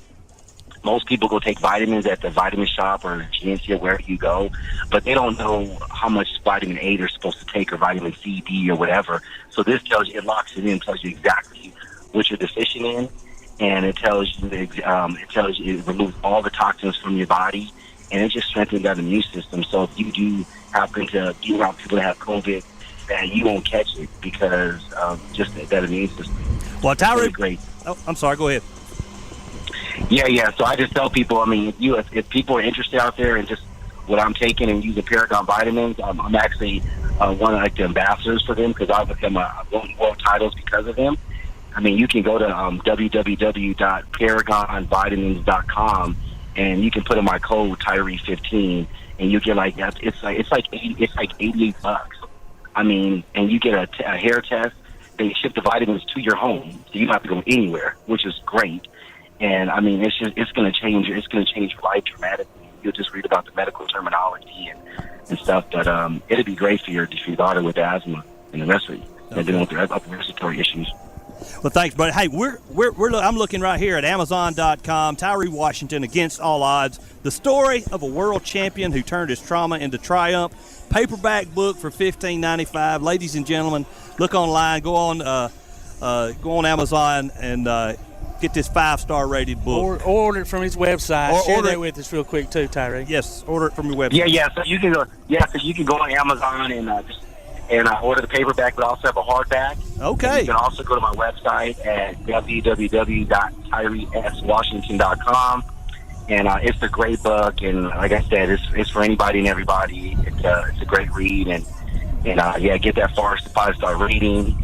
most people go take vitamins at the vitamin shop or GNC or wherever you go, but they don't know how much vitamin A they're supposed to take, or vitamin C, D, or whatever. So this it locks it in, tells you exactly what you're deficient in, and it it removes all the toxins from your body, and it just strengthens that immune system. So if you do happen to be around people that have COVID, that you won't catch it, because of just that immune system. Well, Tyree, really great. Oh, I'm sorry. Go ahead. Yeah. So I just tell people, I mean, if people are interested out there in just what I'm taking and using Paragon Vitamins, I'm actually one of the ambassadors for them, because I've become won world titles because of them. I mean, you can go to www.paragonvitamins.com, and you can put in my code Tyree15, and you get like that. It's like $88. I mean, and you get a hair test. They ship the vitamins to your home, so you don't have to go anywhere, which is great. And I mean, it's going to change your life dramatically. You'll just read about the medical terminology and stuff, but it'd be great for your daughter with asthma and the rest of you, and dealing with their upper respiratory issues. Well, thanks, buddy. Hey, I'm looking right here at Amazon.com. Tyree Washington, Against All Odds: the story of a world champion who turned his trauma into triumph. Paperback book for $15.95. Ladies and gentlemen, look online. Go on Amazon and get this 5-star rated book. Or order it from his website. Share that with us real quick too, Tyree. Yes, order it from your website. Yeah. So you can go on Amazon and order the paperback, but also have a hardback. Okay. And you can also go to my website at www.tyreeswashington.com, and it's a great book. And like I said, it's for anybody and everybody. It's a great read, and get that 5-star rating,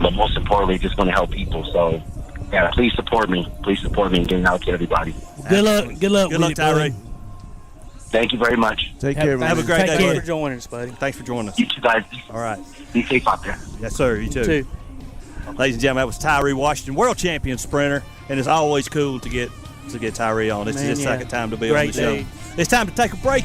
but most importantly, just want to help people. So yeah, please support me and getting out to everybody. Good luck, Tyree. Thank you very much. Take care, man. Have a great day. Thanks for joining us, buddy. Thanks for joining us. You two guys. All right. Be safe out there. Yes, sir. You too. Ladies and gentlemen, that was Tyree Washington, world champion sprinter, and it's always cool to get Tyree on. It's his second time to be on the show. It's time to take a break.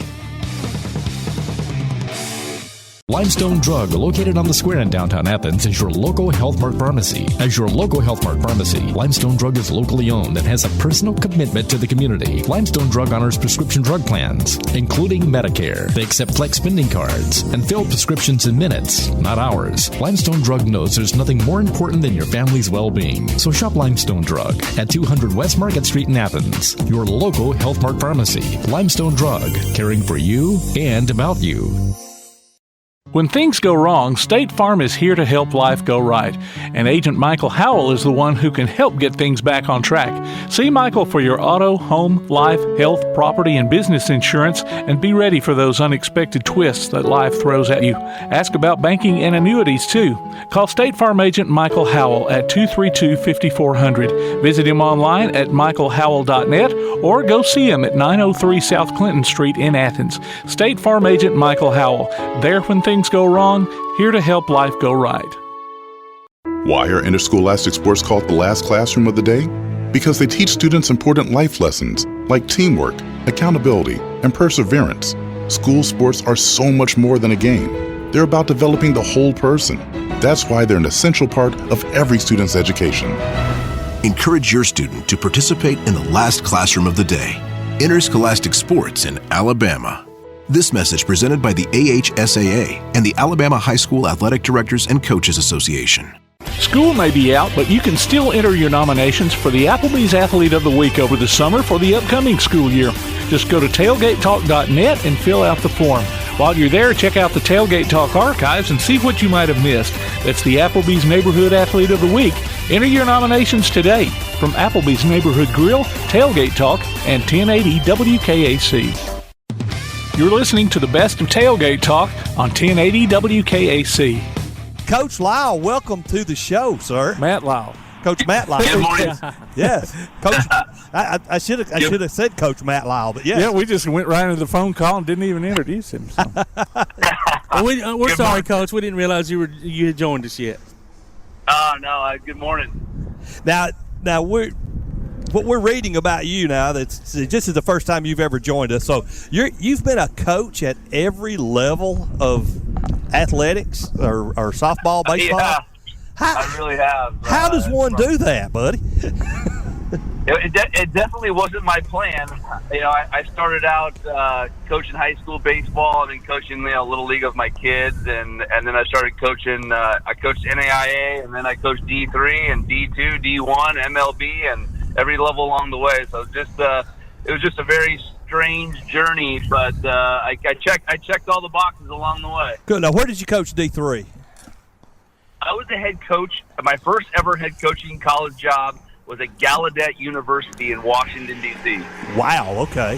Limestone Drug, located on the square in downtown Athens, is your local Health Mart pharmacy. As your local Health Mart pharmacy, Limestone Drug is locally owned and has a personal commitment to the community. Limestone Drug honors prescription drug plans, including Medicare. They accept flex spending cards and fill prescriptions in minutes, not hours. Limestone Drug knows there's nothing more important than your family's well-being. So shop Limestone Drug at 200 West Market Street in Athens, your local Health Mart pharmacy. Limestone Drug, caring for you and about you. When things go wrong, State Farm is here to help life go right. And Agent Michael Howell is the one who can help get things back on track. See Michael for your auto, home, life, health, property, and business insurance, and be ready for those unexpected twists that life throws at you. Ask about banking and annuities, too. Call State Farm Agent Michael Howell at 232-5400. Visit him online at michaelhowell.net or go see him at 903 South Clinton Street in Athens. State Farm Agent Michael Howell. There when things go wrong, here to help life go right. Why are interscholastic sports called the last classroom of the day? Because they teach students important life lessons like teamwork, accountability, and perseverance. School sports are so much more than a game. They're about developing the whole person. That's why they're an essential part of every student's education. Encourage your student to participate in the last classroom of the day, interscholastic sports in Alabama. This message presented by the AHSAA and the Alabama High School Athletic Directors and Coaches Association. School may be out, but you can still enter your nominations for the Applebee's Athlete of the Week over the summer for the upcoming school year. Just go to tailgatetalk.net and fill out the form. While you're there, check out the Tailgate Talk archives and see what you might have missed. That's the Applebee's Neighborhood Athlete of the Week. Enter your nominations today from Applebee's Neighborhood Grill, Tailgate Talk, and 1080 WKAC. You're listening to the best of Tailgate Talk on 1080 WKAC. Coach Lisle, welcome to the show, sir. Matt Lisle. Coach Matt Lisle. Good morning. Yes. Coach, I should have said Coach Matt Lisle, but yes. Yeah, we just went right into the phone call and didn't even introduce him. So. We're sorry, Coach. We didn't realize you had joined us yet. Oh, no. Good morning. Now what we're reading about you now, this is the first time you've ever joined us. So you've been a coach at every level of athletics or softball, baseball? Yeah, I really have. How does one do that, buddy? It definitely wasn't my plan. I started out coaching high school baseball and then coaching little league with my kids, and then I started coaching. I coached NAIA, and then I coached D3 and D2, D1, MLB, and every level along the way. So it was just a very strange journey, but I checked all the boxes along the way. Good. Now, where did you coach D3? I was the head coach. My first ever head coaching college job was at Gallaudet University in Washington, D.C. Wow, okay.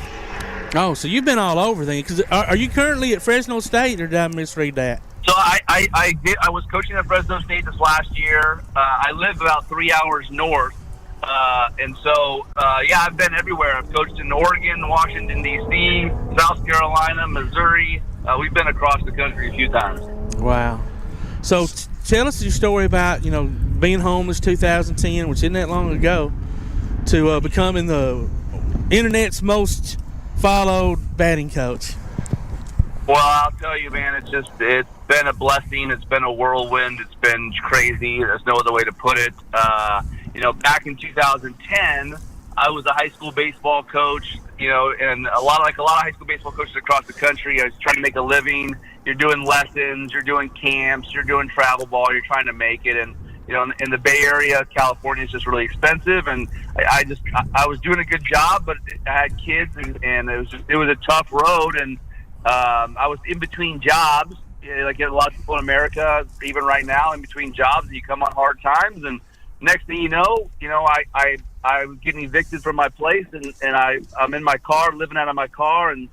Oh, so you've been all over then. Because are you currently at Fresno State, or did I misread that? So I was coaching at Fresno State this last year. I live about 3 hours north. And so, I've been everywhere. I've coached in Oregon, Washington, D.C., South Carolina, Missouri. We've been across the country a few times. Wow. So tell us your story about, being homeless 2010, which isn't that long ago, to becoming the internet's most followed batting coach. Well, I'll tell you, man, it's been a blessing. It's been a whirlwind. It's been crazy. There's no other way to put it. Back in 2010, I was a high school baseball coach, and a lot of high school baseball coaches across the country. I was trying to make a living. You're doing lessons, you're doing camps, you're doing travel ball, you're trying to make it. And, in the Bay Area, California is just really expensive. And I was doing a good job, but I had kids, and it was a tough road. And I was in between jobs, like a lot of people in America, even right now, in between jobs, you come on hard times. And next thing you know, I was getting evicted from my place, and I'm in my car, living out of my car, and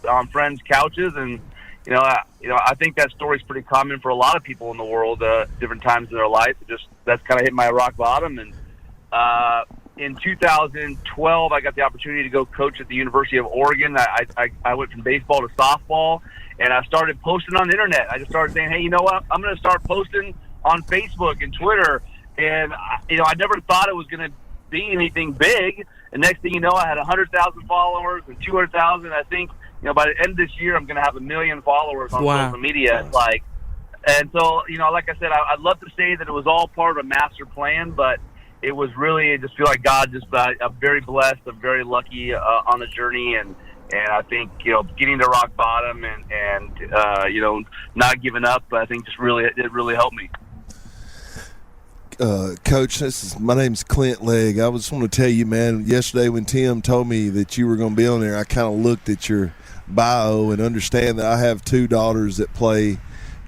on friends' couches, and I think that story's pretty common for a lot of people in the world, different times in their life. That's kind of hit my rock bottom, and in 2012, I got the opportunity to go coach at the University of Oregon. I went from baseball to softball, and I started posting on the internet. I just started saying, hey, you know what? I'm going to start posting on Facebook and Twitter. And, I never thought it was going to be anything big. And next thing you know, I had 100,000 followers and 200,000. I think, by the end of this year, I'm going to have 1 million followers on social media. And so, like I said, I'd love to say that it was all part of a master plan, but it was really, I just feel like God I'm very blessed. I'm very lucky on the journey. And I think, getting to rock bottom and not giving up, I think it really helped me. Coach, my name's Clint Legg. I just want to tell you, man, yesterday when Tim told me that you were going to be on there, I kind of looked at your bio and understand that I have 2 daughters that play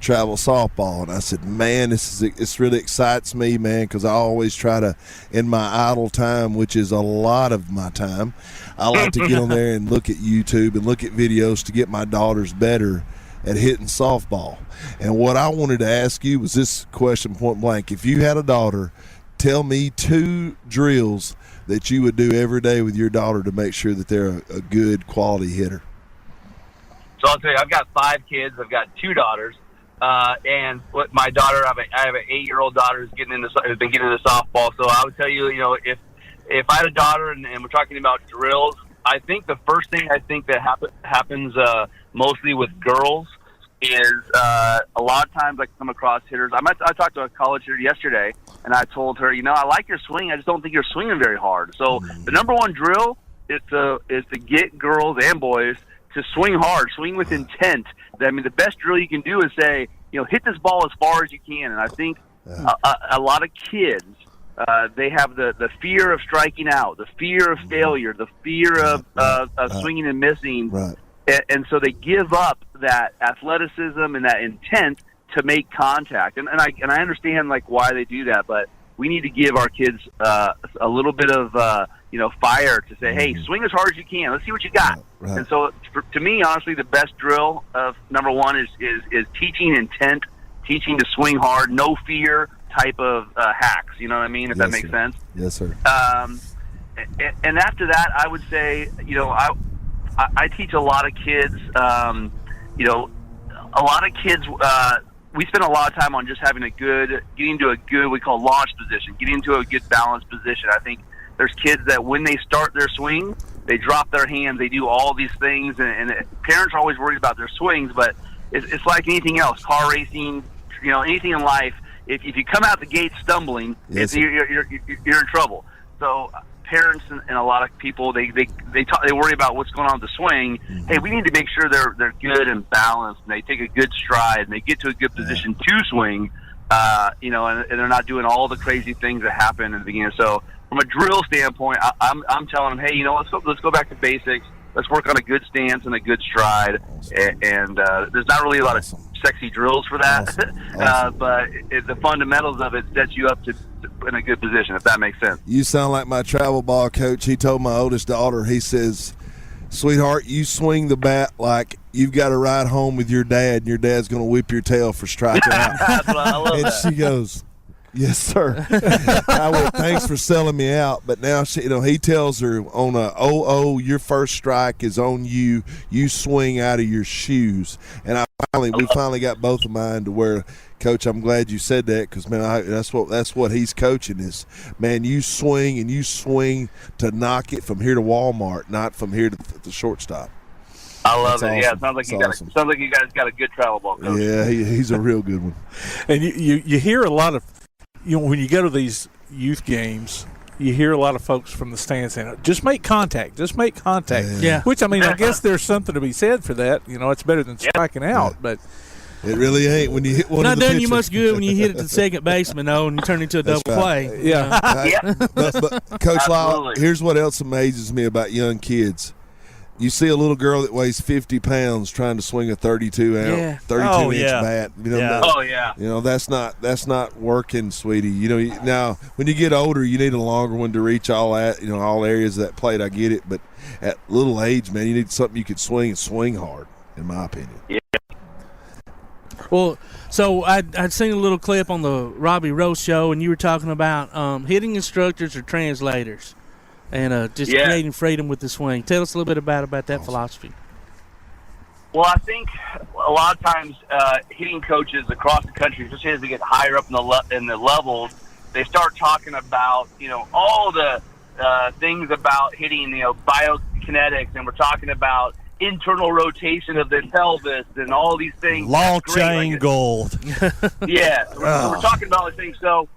travel softball, and I said, man, this really excites me, man, because I always try to, in my idle time, which is a lot of my time, I like to get on there and look at YouTube and look at videos to get my daughters better at hitting softball. And what I wanted to ask you was this question, point blank. If you had a daughter, tell me 2 drills that you would do every day with your daughter to make sure that they're a good quality hitter. So I'll tell you, I've got 5 kids. I've got 2 daughters. And with my daughter, I have an 8-year-old daughter who's been getting into softball. So I would tell you, if I had a daughter and we're talking about drills, I think the first thing that happens mostly with girls is a lot of times I come across hitters. I talked to a college hitter yesterday, and I told her, I like your swing. I just don't think you're swinging very hard. So the number one drill is to get girls and boys to swing hard, swing with intent. I mean, the best drill you can do is say, hit this ball as far as you can. And I think a lot of kids, they have the fear of striking out, the fear of failure, the fear of swinging and missing. Right. And so they give up that athleticism and that intent to make contact. And I understand why they do that, but we need to give our kids a little bit of fire to say, hey, swing as hard as you can. Let's see what you got. Right. And so to me, honestly, the best drill of number one is teaching intent, teaching to swing hard, no fear type of hacks. You know what I mean? If that makes sense. Yes, sir. And after that, I would say, I teach a lot of kids, we spend a lot of time on just having getting to a good, we call launch position, getting to a good balanced position. I think there's kids that when they start their swing, they drop their hands, they do all these things, and parents are always worried about their swings, but it's like anything else, car racing, anything in life. If you come out the gate stumbling, you're in trouble. So parents and a lot of people they worry about what's going on with the swing. Hey, we need to make sure they're good and balanced, and they take a good stride, and they get to a good position to swing. And they're not doing all the crazy things that happen in the beginning. So from a drill standpoint, I'm telling them, hey, let's go back to basics. Let's work on a good stance and a good stride. And there's not really a lot of sexy drills for that, awesome. But the fundamentals of it sets you up in a good position, if that makes sense. You sound like my travel ball coach. He told my oldest daughter, he says, sweetheart, you swing the bat like you've got to ride home with your dad, and your dad's going to whip your tail for striking out. I love and that. She goes, yes, sir. I went, thanks for selling me out. But now he tells her on a your first strike is on you. You swing out of your shoes. And we finally got both of mine to where, Coach, I'm glad you said that, because man, that's what he's coaching is, man, you swing to knock it from here to Walmart, not from here to the shortstop. I love it. Awesome. Yeah, it sounds like you guys got a good travel ball coach. Yeah, he's a real good one. And you hear a lot of, when you go to these youth games, you hear a lot of folks from the stands saying, just make contact. Yeah. Which, I guess there's something to be said for that. It's better than striking out, but it really ain't when you hit one not of the done you pitchers. much good when you hit it to the second baseman, though, and you turn into a double play. Yeah. But Coach Lisle, here's what else amazes me about young kids. You see a little girl that weighs 50 pounds trying to swing a 32-inch bat. That's not working, sweetie. Now when you get older, you need a longer one to reach all areas of that plate. I get it, but at little age, man, you need something you could swing and swing hard, in my opinion. Yeah. Well, so I'd seen a little clip on the Robbie Rose show, and you were talking about hitting instructors or translators. And just creating freedom with the swing. Tell us a little bit about that philosophy. Well, I think a lot of times hitting coaches across the country, especially as they get higher up in the levels, they start talking about all the things about hitting, biokinetics, and we're talking about internal rotation of the pelvis and all these things. Launch angle. Yeah, we're talking about all these things. So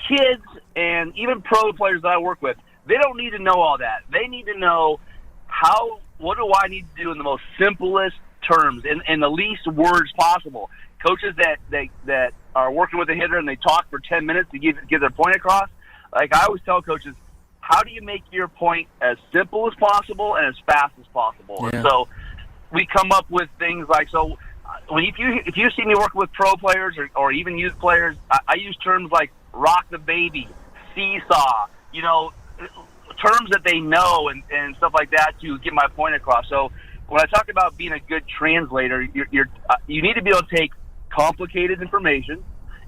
kids and even pro players that I work with, they don't need to know all that. They need to know what do I need to do in the most simplest terms, in the least words possible. Coaches that are working with a hitter and they talk for 10 minutes to give their point across, like I always tell coaches, how do you make your point as simple as possible and as fast as possible? Yeah. And so we come up with things like, if you see me working with pro players or even youth players, I use terms like rock the baby, seesaw, terms that they know and stuff like that to get my point across. So when I talk about being a good translator, you need to be able to take complicated information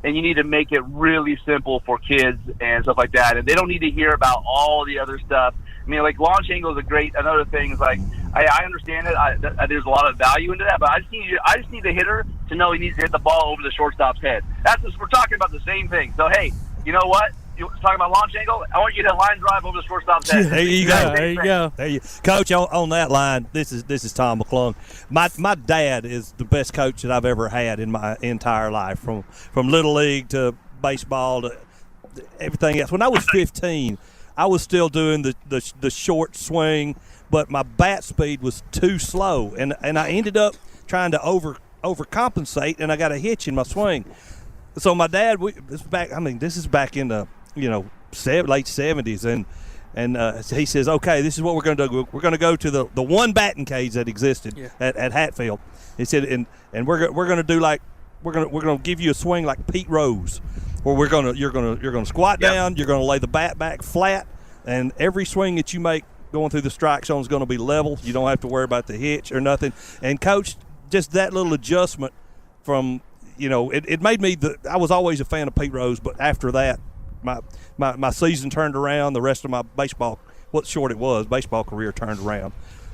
and you need to make it really simple for kids and stuff like that. And they don't need to hear about all the other stuff. I mean, like launch angle is another thing is like, I understand it. There's a lot of value into that, but I just need the hitter to know he needs to hit the ball over the shortstop's head. We're talking about the same thing. So, hey, you know what? you talking about launch angle? I want you to line drive over the shortstop's head. There you go. There you go. Coach, on that line, this is Tom McClung. My dad is the best coach that I've ever had in my entire life, from Little League to baseball to everything else. When I was 15, I was still doing the short swing, but my bat speed was too slow, and I ended up trying to overcompensate, and I got a hitch in my swing. So my dad, this is back in the late 70s, and he says, okay, this is what we're going to do. We're going to go to the one batting cage that existed at Hatfield. He said, and we're going to do we're going to give you a swing like Pete Rose, where you're going to squat down, you're going to lay the bat back flat, and every swing that you make going through the strike zone is going to be level. You don't have to worry about the hitch or nothing. And Coach, just that little adjustment from it made me I was always a fan of Pete Rose, but after that, my season turned around. The rest of my baseball baseball career turned around.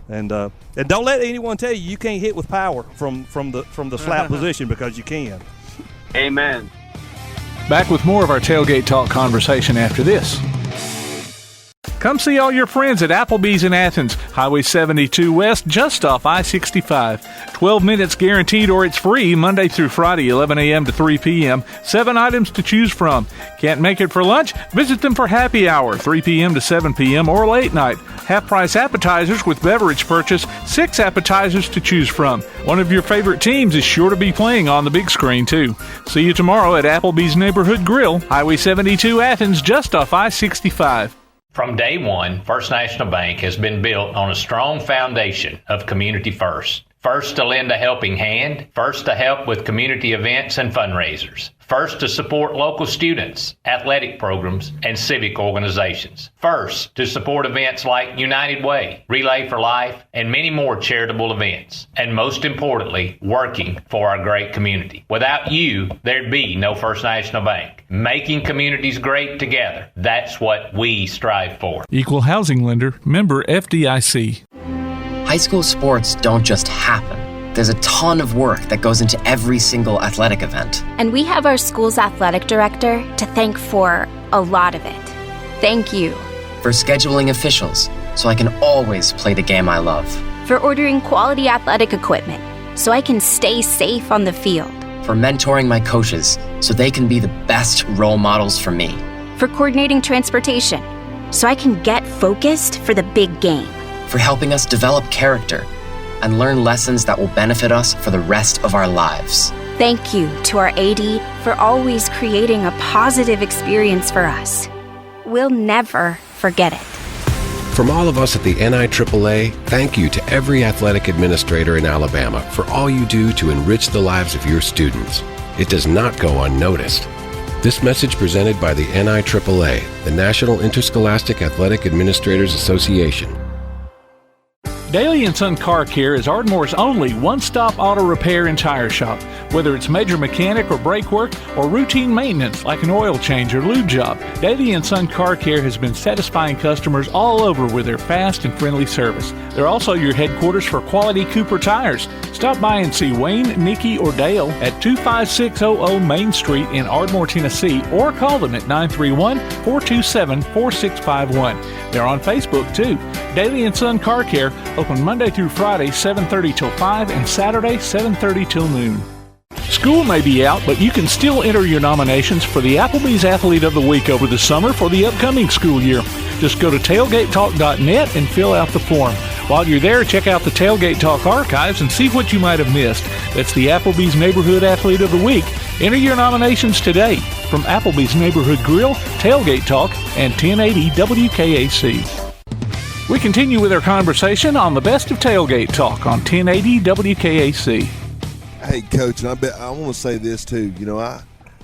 And don't let anyone tell you can't hit with power from the slap position, because you can. Amen. Back with more of our Tailgate Talk conversation after this. Come see all your friends at Applebee's in Athens, Highway 72 West, just off I-65. 12 minutes guaranteed or it's free Monday through Friday, 11 a.m. to 3 p.m. 7 items to choose from. Can't make it for lunch? Visit them for happy hour, 3 p.m. to 7 p.m. or late night. Half-price appetizers with beverage purchase, 6 appetizers to choose from. One of your favorite teams is sure to be playing on the big screen, too. See you tomorrow at Applebee's Neighborhood Grill, Highway 72 Athens, just off I-65. From day one, First National Bank has been built on a strong foundation of community first. First to lend a helping hand, first to help with community events and fundraisers, first to support local students, athletic programs, and civic organizations, first to support events like United Way, Relay for Life, and many more charitable events, and most importantly, working for our great community. Without you, there'd be no First National Bank. Making communities great together, that's what we strive for. Equal housing lender, member FDIC. High school sports don't just happen. There's a ton of work that goes into every single athletic event. And we have our school's athletic director to thank for a lot of it. Thank you. For scheduling officials, so I can always play the game I love. For ordering quality athletic equipment, so I can stay safe on the field. For mentoring my coaches, so they can be the best role models for me. For coordinating transportation, so I can get focused for the big game. For helping us develop character and learn lessons that will benefit us for the rest of our lives. Thank you to our AD for always creating a positive experience for us. We'll never forget it. From all of us at the NIAAA, thank you to every athletic administrator in Alabama for all you do to enrich the lives of your students. It does not go unnoticed. This message presented by the NIAAA, the National Interscholastic Athletic Administrators Association. Daly & Son Car Care is Ardmore's only one-stop auto repair and tire shop. Whether it's major mechanic or brake work or routine maintenance like an oil change or lube job, Daly & Son Car Care has been satisfying customers all over with their fast and friendly service. They're also your headquarters for quality Cooper tires. Stop by and see Wayne, Nikki, or Dale at 25600 Main Street in Ardmore, Tennessee, or call them at 931-427-4651. They're on Facebook, too. Daly & Son Car Care, open Monday through Friday, 7:30 till 5, and Saturday, 7:30 till noon. School may be out, but you can still enter your nominations for the Applebee's Athlete of the Week over the summer for the upcoming school year. Just go to tailgatetalk.net and fill out the form. While you're there, check out the Tailgate Talk archives and see what you might have missed. That's the Applebee's Neighborhood Athlete of the Week. Enter your nominations today from Applebee's Neighborhood Grill, Tailgate Talk, and 1080 WKAC. We continue with our conversation on the best of Tailgate Talk on 1080 WKAC. Hey, Coach, and I want to say this too. You know,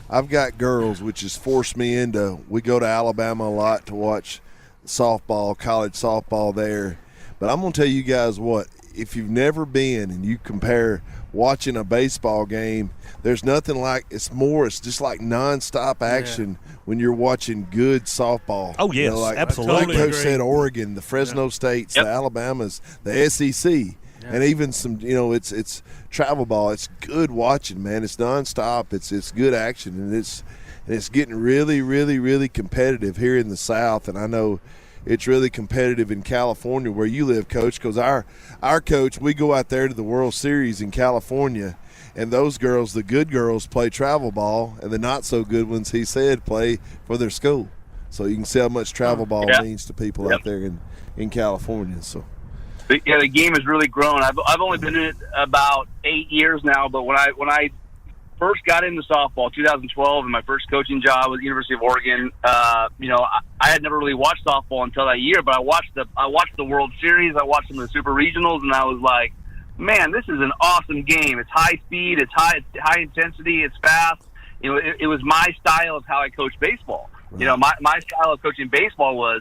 I've got girls, which has forced me into. We go to Alabama a lot to watch softball, college softball there. But I'm going to tell you guys what. If you've never been and you compare watching a baseball game, there's nothing like it's just like nonstop action when you're watching good softball. Oh, yes, like, absolutely. Like Coach said, Oregon, the Fresno States, the Alabamas, the SEC. And even some, it's travel ball. It's good watching, man. It's nonstop. It's good action, and it's getting really, really, really competitive here in the South. And I know it's really competitive in California where you live, Coach, because our coach, we go out there to the World Series in California, and those girls, the good girls, play travel ball, and the not so good ones, he said, play for their school. So you can see how much travel ball means to people out there in California. So. Yeah, the game has really grown. I've only been in it about 8 years now, but when I first got into softball, 2012, and my first coaching job was the University of Oregon, I had never really watched softball until that year, but I watched the World Series, I watched some of the Super Regionals, and I was like, man, this is an awesome game. It's high speed, it's high intensity, it's fast. It was my style of how I coached baseball. Right. My style of coaching baseball was,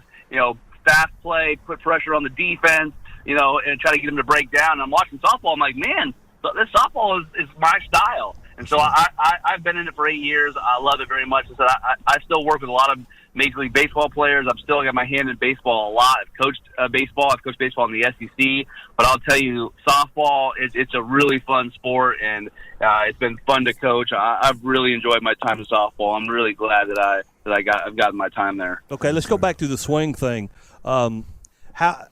fast play, put pressure on the defense, and try to get them to break down. And I'm watching softball. I'm like, man, this softball is my style. And so I've been in it for 8 years. I love it very much. So I still work with a lot of Major League Baseball players. I've still got my hand in baseball a lot. I've coached baseball. I've coached baseball in the SEC. But I'll tell you, softball, it's a really fun sport, and it's been fun to coach. I've really enjoyed my time in softball. I'm really glad that I've gotten my time there. Okay, let's go back to the swing thing. How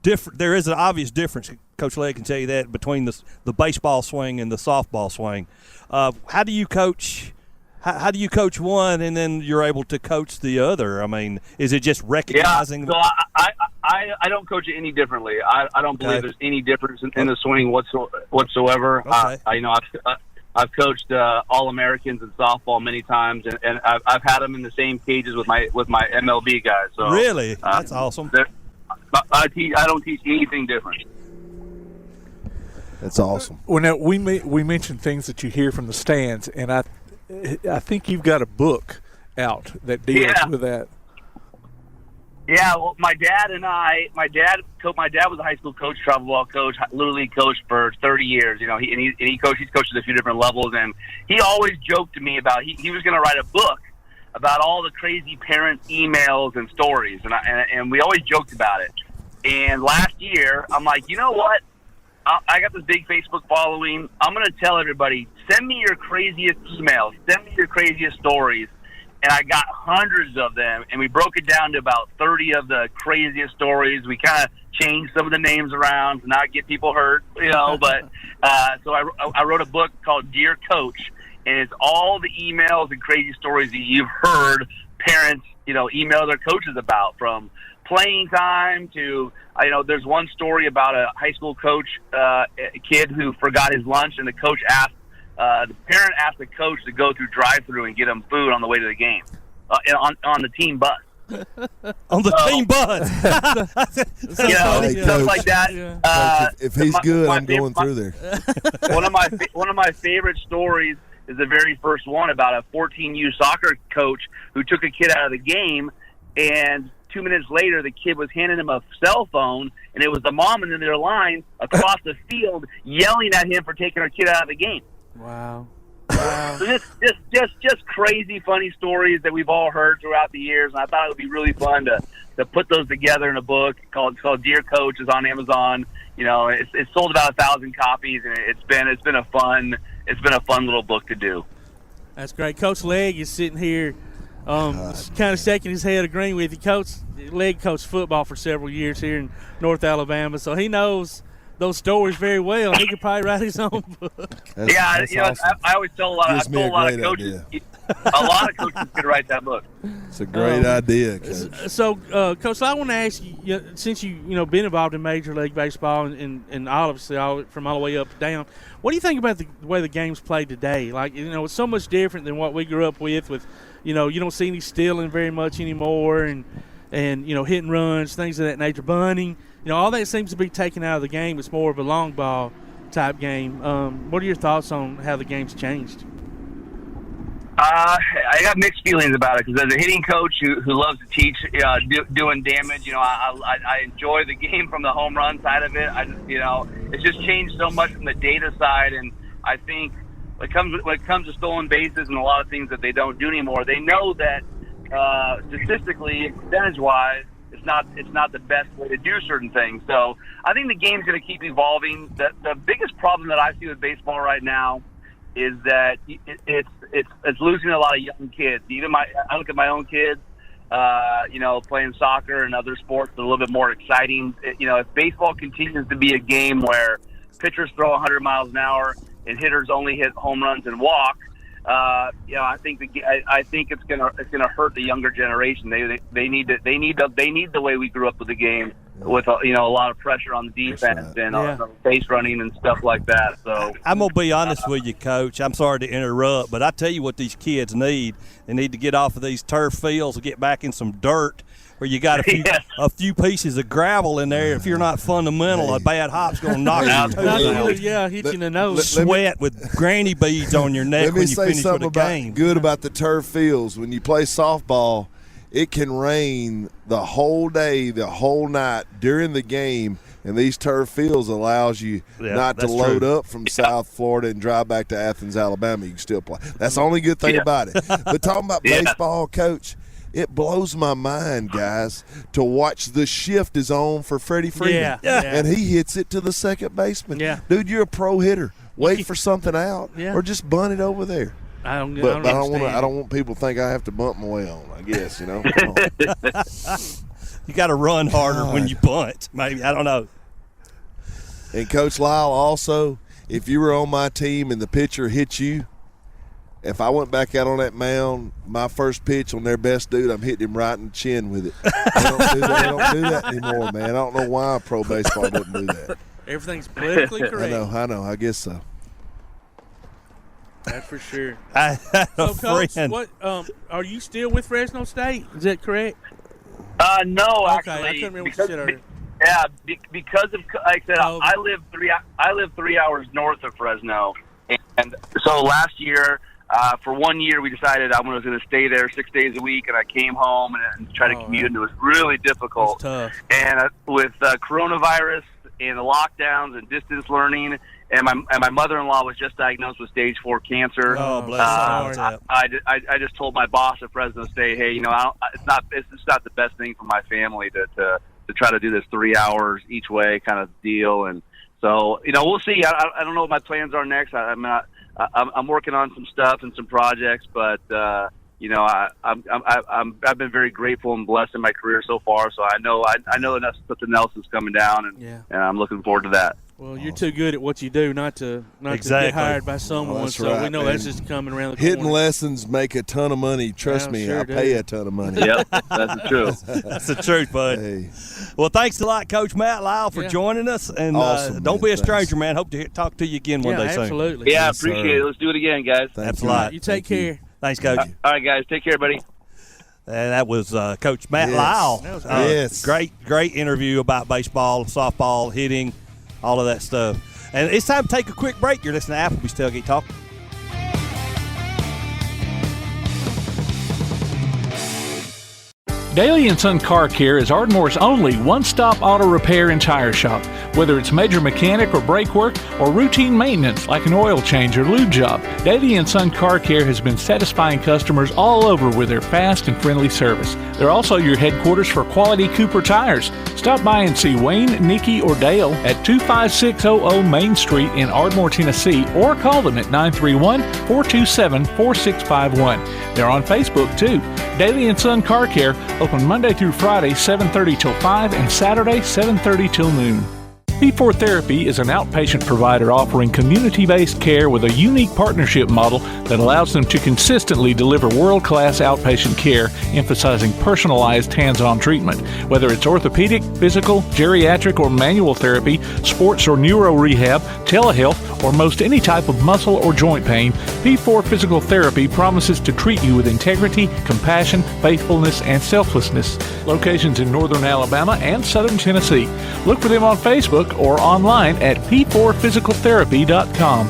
different? There is an obvious difference. Coach Leigh can tell you that between the baseball swing and the softball swing. How do you coach? How do you coach one and then you're able to coach the other? I mean, is it just recognizing? Yeah, so I don't coach it any differently. I don't believe there's any difference in the swing whatsoever. Okay. I've coached All-Americans in softball many times, and I've had them in the same cages with my MLB guys. So really, that's awesome. I don't teach anything different. That's awesome. Well, now we mentioned things that you hear from the stands, and I think you've got a book out that deals with that. Yeah, well, my dad was a high school coach, travel ball coach, literally coached for 30 years. He's coached at a few different levels, and he always joked to me about he was going to write a book about all the crazy parent emails and stories, and we always joked about it. And last year, I'm like, you know what? I got this big Facebook following. I'm going to tell everybody, send me your craziest emails, send me your craziest stories. And I got hundreds of them, and we broke it down to about 30 of the craziest stories. We kind of changed some of the names around to not get people hurt, but so I wrote a book called Dear Coach, and it's all the emails and crazy stories that you've heard parents, email their coaches about, from playing time to, there's one story about a high school coach, a kid who forgot his lunch, and the coach asked, the parent asked the coach to go through drive-through and get him food on the way to the game, on the team bus. On the team bus. Stuff like that. Yeah. If he's good, I'm going through there. One of my favorite stories is the very first one about a 14U soccer coach who took a kid out of the game, and 2 minutes later, the kid was handing him a cell phone, and it was the mom in their line across the field yelling at him for taking her kid out of the game. Wow. So just crazy, funny stories that we've all heard throughout the years, and I thought it would be really fun to put those together in a book called Dear Coach. It's on Amazon. It's sold about 1,000 copies, and it's been a fun little book to do. That's great. Coach Legg is sitting here, kind of shaking his head, agreeing with you. Coach Legg coached football for several years here in North Alabama, so he knows those stories very well. He could probably write his own book. That's awesome. I always tell a lot of coaches. A lot of coaches could write that book. It's a great idea, Coach. So, Coach, I want to ask you, since you've been involved in Major League Baseball and obviously from all the way up to down, what do you think about the way the game's played today? Like, it's so much different than what we grew up with. You don't see any stealing very much anymore, and hit and runs, things of that nature, bunting. All that seems to be taken out of the game. It's more of a long ball type game. What are your thoughts on how the game's changed? I got mixed feelings about it, because as a hitting coach who loves to teach doing damage, I enjoy the game from the home run side of it. It's just changed so much from the data side, and I think when it comes to stolen bases and a lot of things that they don't do anymore, they know that statistically, percentage-wise, it's not the best way to do certain things. So I think the game's going to keep evolving. The biggest problem that I see with baseball right now is that it's losing a lot of young kids. Even I look at my own kids, playing soccer and other sports that are a little bit more exciting. If baseball continues to be a game where pitchers throw 100 miles an hour and hitters only hit home runs and walk, I think it's gonna hurt the younger generation. They need the way we grew up with the game, with a lot of pressure on the defense and base running and stuff like that. So I'm gonna be honest with you, Coach. I'm sorry to interrupt, but I tell you what these kids need. They need to get off of these turf fields and get back in some dirt where you got a few pieces of gravel in there. If you're not fundamental, a bad hop's going to knock you out. Yeah, hit you in the nose. Sweat with granny beads on your neck when you finish with a game. Good about the turf fields. When you play softball, it can rain the whole day, the whole night during the game, and these turf fields allows you not to load up from South Florida and drive back to Athens, Alabama. You can still play. That's the only good thing about it. But talking about baseball, Coach, it blows my mind, guys, to watch the shift is on for Freddie Freeman. And he hits it to the second baseman. Dude, you're a pro hitter. Wait for something out or just bunt it over there. I don't want people to think I have to bump my way on, I guess, You got to run harder when you bunt, maybe. I don't know. And Coach Lisle, also, if you were on my team and the pitcher hit you, if I went back out on that mound, my first pitch on their best dude, I'm hitting him right in the chin with it. They don't do that anymore, man. I don't know why pro baseball doesn't do that. Everything's politically correct. I know. I guess so. That's for sure. So, Coach, what are you still with Fresno State? Is that correct? No, okay, actually. I couldn't remember what you said earlier. Yeah, because of, like I said, I live 3 hours north of Fresno, and so last year, for 1 year, we decided I was going to stay there 6 days a week, and I came home and tried to commute, and it was really difficult. Tough. And with coronavirus and the lockdowns and distance learning, and my mother-in-law was just diagnosed with stage 4 cancer. Oh, bless her. I just told my boss at Fresno State, hey, it's not the best thing for my family to try to do this 3 hours each way kind of deal, and so we'll see. I don't know what my plans are next. I'm working on some stuff and some projects, but I've been very grateful and blessed in my career so far. So I know enough something else is coming down, and I'm looking forward to that. Well, you're too good at what you do not to get hired by someone. So we know that's just coming around the corner. Hitting lessons make a ton of money. Trust me, I pay a ton of money. Yep, that's the truth. That's the truth, bud. Hey. Well, thanks a lot, Coach Matt Lisle, for joining us. And awesome, don't be a stranger, man. Hope to talk to you again one day soon. Absolutely. Yeah, I appreciate it. Let's do it again, guys. Thanks a lot. You take care. Thanks, Coach. All right, guys. Take care, buddy. And that was Coach Matt Lisle. That was yes. Great interview about baseball, softball, hitting, all of that stuff. And it's time to take a quick break. You're listening to Applebee's Tailgate Talk. Daly & Son Car Care is Ardmore's only one-stop auto repair and tire shop. Whether it's major mechanic or brake work or routine maintenance like an oil change or lube job, Daly & Son Car Care has been satisfying customers all over with their fast and friendly service. They're also your headquarters for quality Cooper tires. Stop by and see Wayne, Nikki, or Dale at 25600 Main Street in Ardmore, Tennessee, or call them at 931-427-4651. They're on Facebook, too. Daly & Son Car Care, open Monday through Friday, 7:30 till 5, and Saturday, 7:30 till noon. P4 Therapy is an outpatient provider offering community-based care with a unique partnership model that allows them to consistently deliver world-class outpatient care, emphasizing personalized hands-on treatment. Whether it's orthopedic, physical, geriatric, or manual therapy, sports or neuro rehab, telehealth, or most any type of muscle or joint pain, P4 Physical Therapy promises to treat you with integrity, compassion, faithfulness, and selflessness. Locations in northern Alabama and southern Tennessee. Look for them on Facebook or online at p4physicaltherapy.com.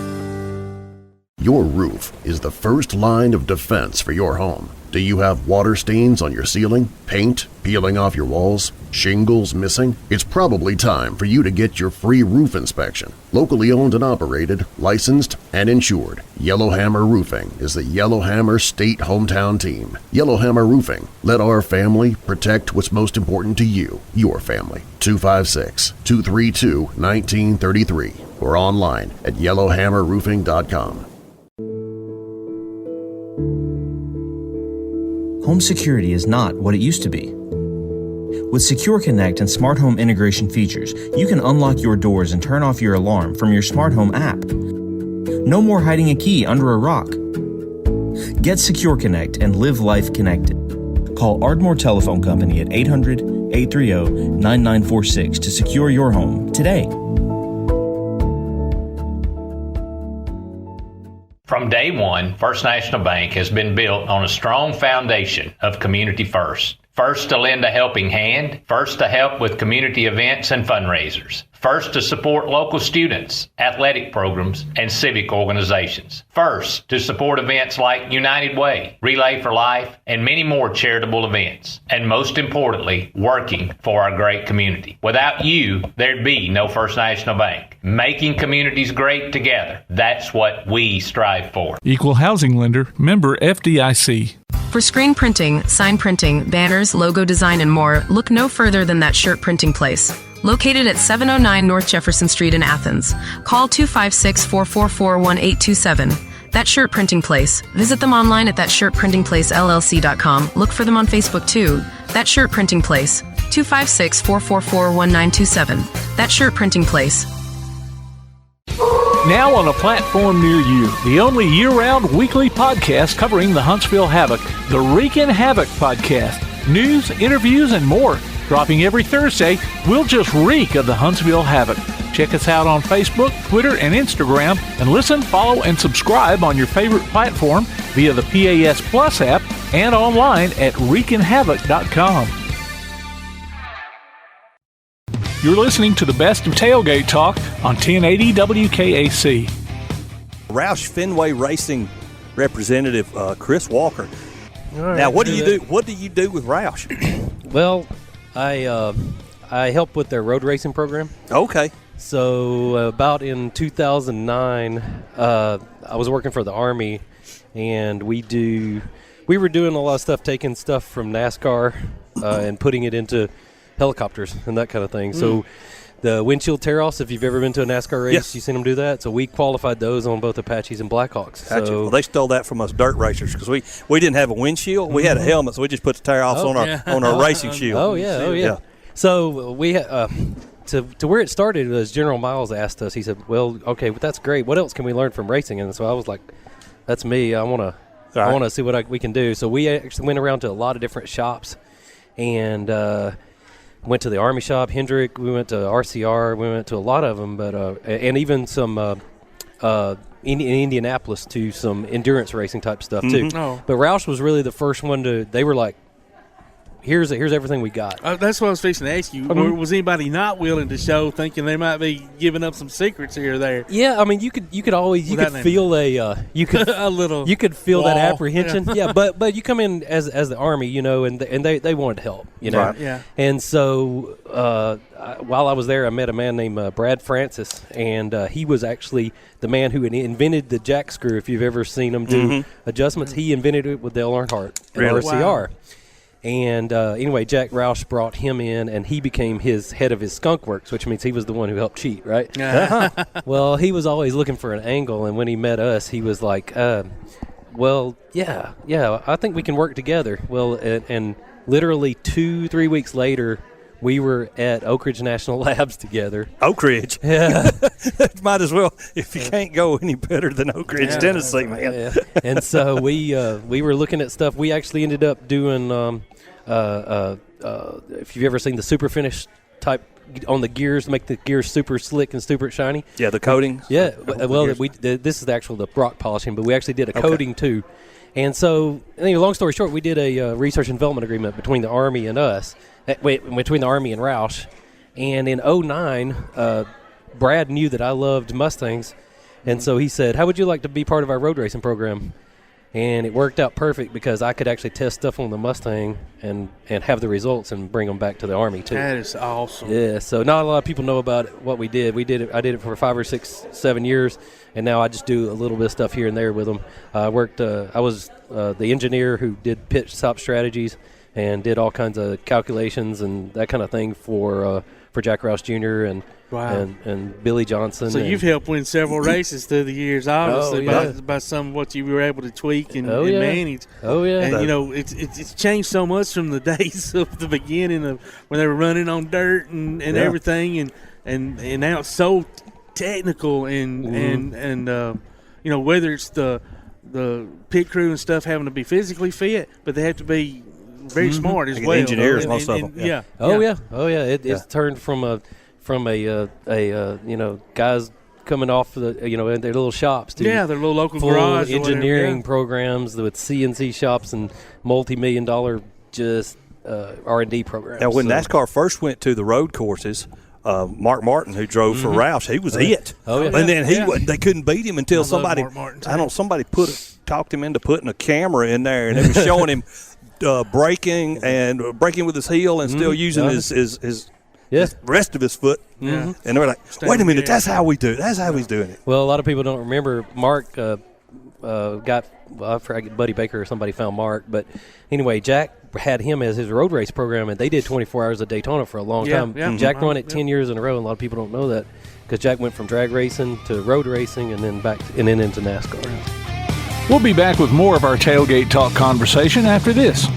Your roof is the first line of defense for your home. Do you have water stains on your ceiling, paint peeling off your walls, shingles missing? It's probably time for you to get your free roof inspection. Locally owned and operated, licensed, and insured, Yellowhammer Roofing is the Yellowhammer State Hometown Team. Yellowhammer Roofing. Let our family protect what's most important to you, your family. 256-232-1933 or online at yellowhammerroofing.com. Home security is not what it used to be. With Secure Connect and smart home integration features, you can unlock your doors and turn off your alarm from your smart home app. No more hiding a key under a rock. Get Secure Connect and live life connected. Call Ardmore Telephone Company at 800-830-9946 to secure your home today. From day one, First National Bank has been built on a strong foundation of community first. First to lend a helping hand, first to help with community events and fundraisers, first to support local students, athletic programs, and civic organizations, first to support events like United Way, Relay for Life, and many more charitable events, and most importantly, working for our great community. Without you, there'd be no First National Bank. Making communities great together, that's what we strive for. Equal housing lender, member FDIC. For screen printing, sign printing, banners, logo design, and more, look no further than That Shirt Printing Place. Located at 709 North Jefferson Street in Athens. Call 256-444-1827. That Shirt Printing Place. Visit them online at thatshirtprintingplacellc.com. Look for them on Facebook too. That Shirt Printing Place. 256-444-1927. That Shirt Printing Place. Now on a platform near you, the only year-round weekly podcast covering the Huntsville Havoc, the Wreakin' Havoc Podcast. News, interviews, and more. Dropping every Thursday, we'll just reek of the Huntsville Havoc. Check us out on Facebook, Twitter, and Instagram, and listen, follow, and subscribe on your favorite platform via the PAS Plus app and online at wreakinhavoc.com. You're listening to the best of Tailgate Talk on 1080 WKAC. Roush Fenway Racing representative Kris Walker. Right, now, what do you do? What do you do with Roush? Well, I help with their road racing program. Okay. So about in 2009, I was working for the Army, and we were doing a lot of stuff, taking stuff from NASCAR and putting it into helicopters and that kind of thing. So the windshield tear-offs, if you've ever been to a NASCAR race, yes, you've seen them do that. So we qualified those on both Apaches and Blackhawks. So well, they stole that from us dirt racers because we didn't have a windshield. We had a helmet, so we just put the tear-offs on our racing shield. Oh, yeah. So we to where it started was General Miles asked us, he said, well, okay, well, that's great. What else can we learn from racing? And so I was like, that's me. I want to see what we can do. So we actually went around to a lot of different shops and went to the Army shop, Hendrick. We went to RCR. We went to a lot of them, but and even some in Indianapolis to some endurance racing type stuff too. Oh. But Roush was really the first one to. They were like, here's everything we got. That's what I was fixing to ask you. Was anybody not willing to show, thinking they might be giving up some secrets here or there? Yeah, I mean, you could always feel a little you could feel that apprehension. Yeah, but you come in as the Army, and they wanted to help, Right. Yeah. And so while I was there, I met a man named Brad Francis, and he was actually the man who invented the jack screw. If you've ever seen him do adjustments, he invented it with Dale Earnhardt at RCR. Wow. And anyway, Jack Roush brought him in, and he became his head of his skunk works, which means he was the one who helped cheat, right? Well, he was always looking for an angle, and when he met us, he was like, well, yeah, I think we can work together. Well, and literally 2-3 weeks later, we were at Oak Ridge National Labs together. Oak Ridge? Yeah. Might as well, if you can't go any better than Oak Ridge, Tennessee, man. Yeah. And so we were looking at stuff. We actually ended up doing, if you've ever seen the super finish type on the gears, make the gears super slick and super shiny. Yeah, the coating. Yeah. Well, this is the actual rock polishing, but we actually did a coating too. And so, long story short, we did a research and development agreement between the Army and us. Between the Army and Roush. And in 2009, Brad knew that I loved Mustangs, And so he said, how would you like to be part of our road racing program? And it worked out perfect because I could actually test stuff on the Mustang and have the results and bring them back to the Army too. That is awesome. Yeah, so not a lot of people know about what we did. I did it for 5 or 6, 7 years, and now I just do a little bit of stuff here and there with them. I was the engineer who did pit stop strategies and did all kinds of calculations and that kind of thing for Jack Roush Jr. and Billy Johnson. So you've helped win several races through the years, obviously, by some of what you were able to tweak and manage. Oh yeah, and it's changed so much from the days of the beginning of when they were running on dirt and everything, and now it's so technical and whether it's the pit crew and stuff having to be physically fit, but they have to be very smart as well. Engineers, most of them. Yeah. It's turned from a guys coming off in their little shops to their little local full garage engineering programs with CNC shops and multi-million-dollar just R&D programs. Now, when NASCAR first went to the road courses, Mark Martin, who drove for Roush, he was it. Oh yeah, and then they couldn't beat him until somebody talked him into putting a camera in there, and they were showing him braking with his heel and still using his rest of his foot. And they were like, wait a minute, that's how we do it. That's how he's doing it. Well, a lot of people don't remember Mark I forget, Buddy Baker or somebody found Mark. But anyway, Jack had him as his road race program, and they did 24 hours of Daytona for a long time. Yeah. Jack won it 10 years in a row, and a lot of people don't know that because Jack went from drag racing to road racing and then into NASCAR. We'll be back with more of our Tailgate Talk conversation after this.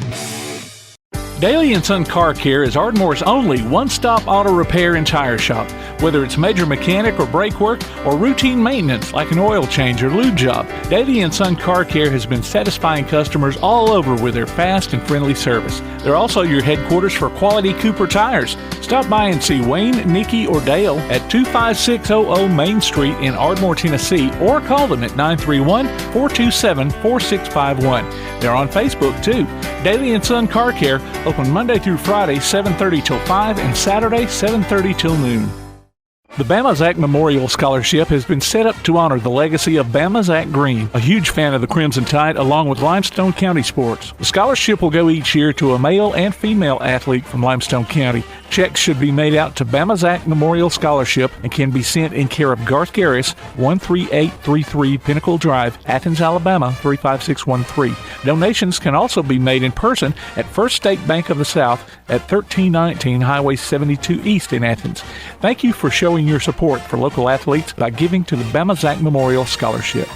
Daly & Son Car Care is Ardmore's only one-stop auto repair and tire shop. Whether it's major mechanic or brake work or routine maintenance like an oil change or lube job, Daly & Son Car Care has been satisfying customers all over with their fast and friendly service. They're also your headquarters for quality Cooper tires. Stop by and see Wayne, Nikki, or Dale at 25600 Main Street in Ardmore, Tennessee, or call them at 931-427-4651. They're on Facebook too. Daly & Son Car Care, open Monday through Friday, 7:30 till 5, and Saturday, 7:30 till noon. The Bama Zach Memorial Scholarship has been set up to honor the legacy of Bama Zach Green, a huge fan of the Crimson Tide, along with Limestone County sports. The scholarship will go each year to a male and female athlete from Limestone County. Checks should be made out to Bama Zach Memorial Scholarship and can be sent in care of Garth Garris, 13833 Pinnacle Drive, Athens, Alabama, 35613. Donations can also be made in person at First State Bank of the South at 1319 Highway 72 East in Athens. Thank you for showing your support for local athletes by giving to the Bama Zach Memorial Scholarship.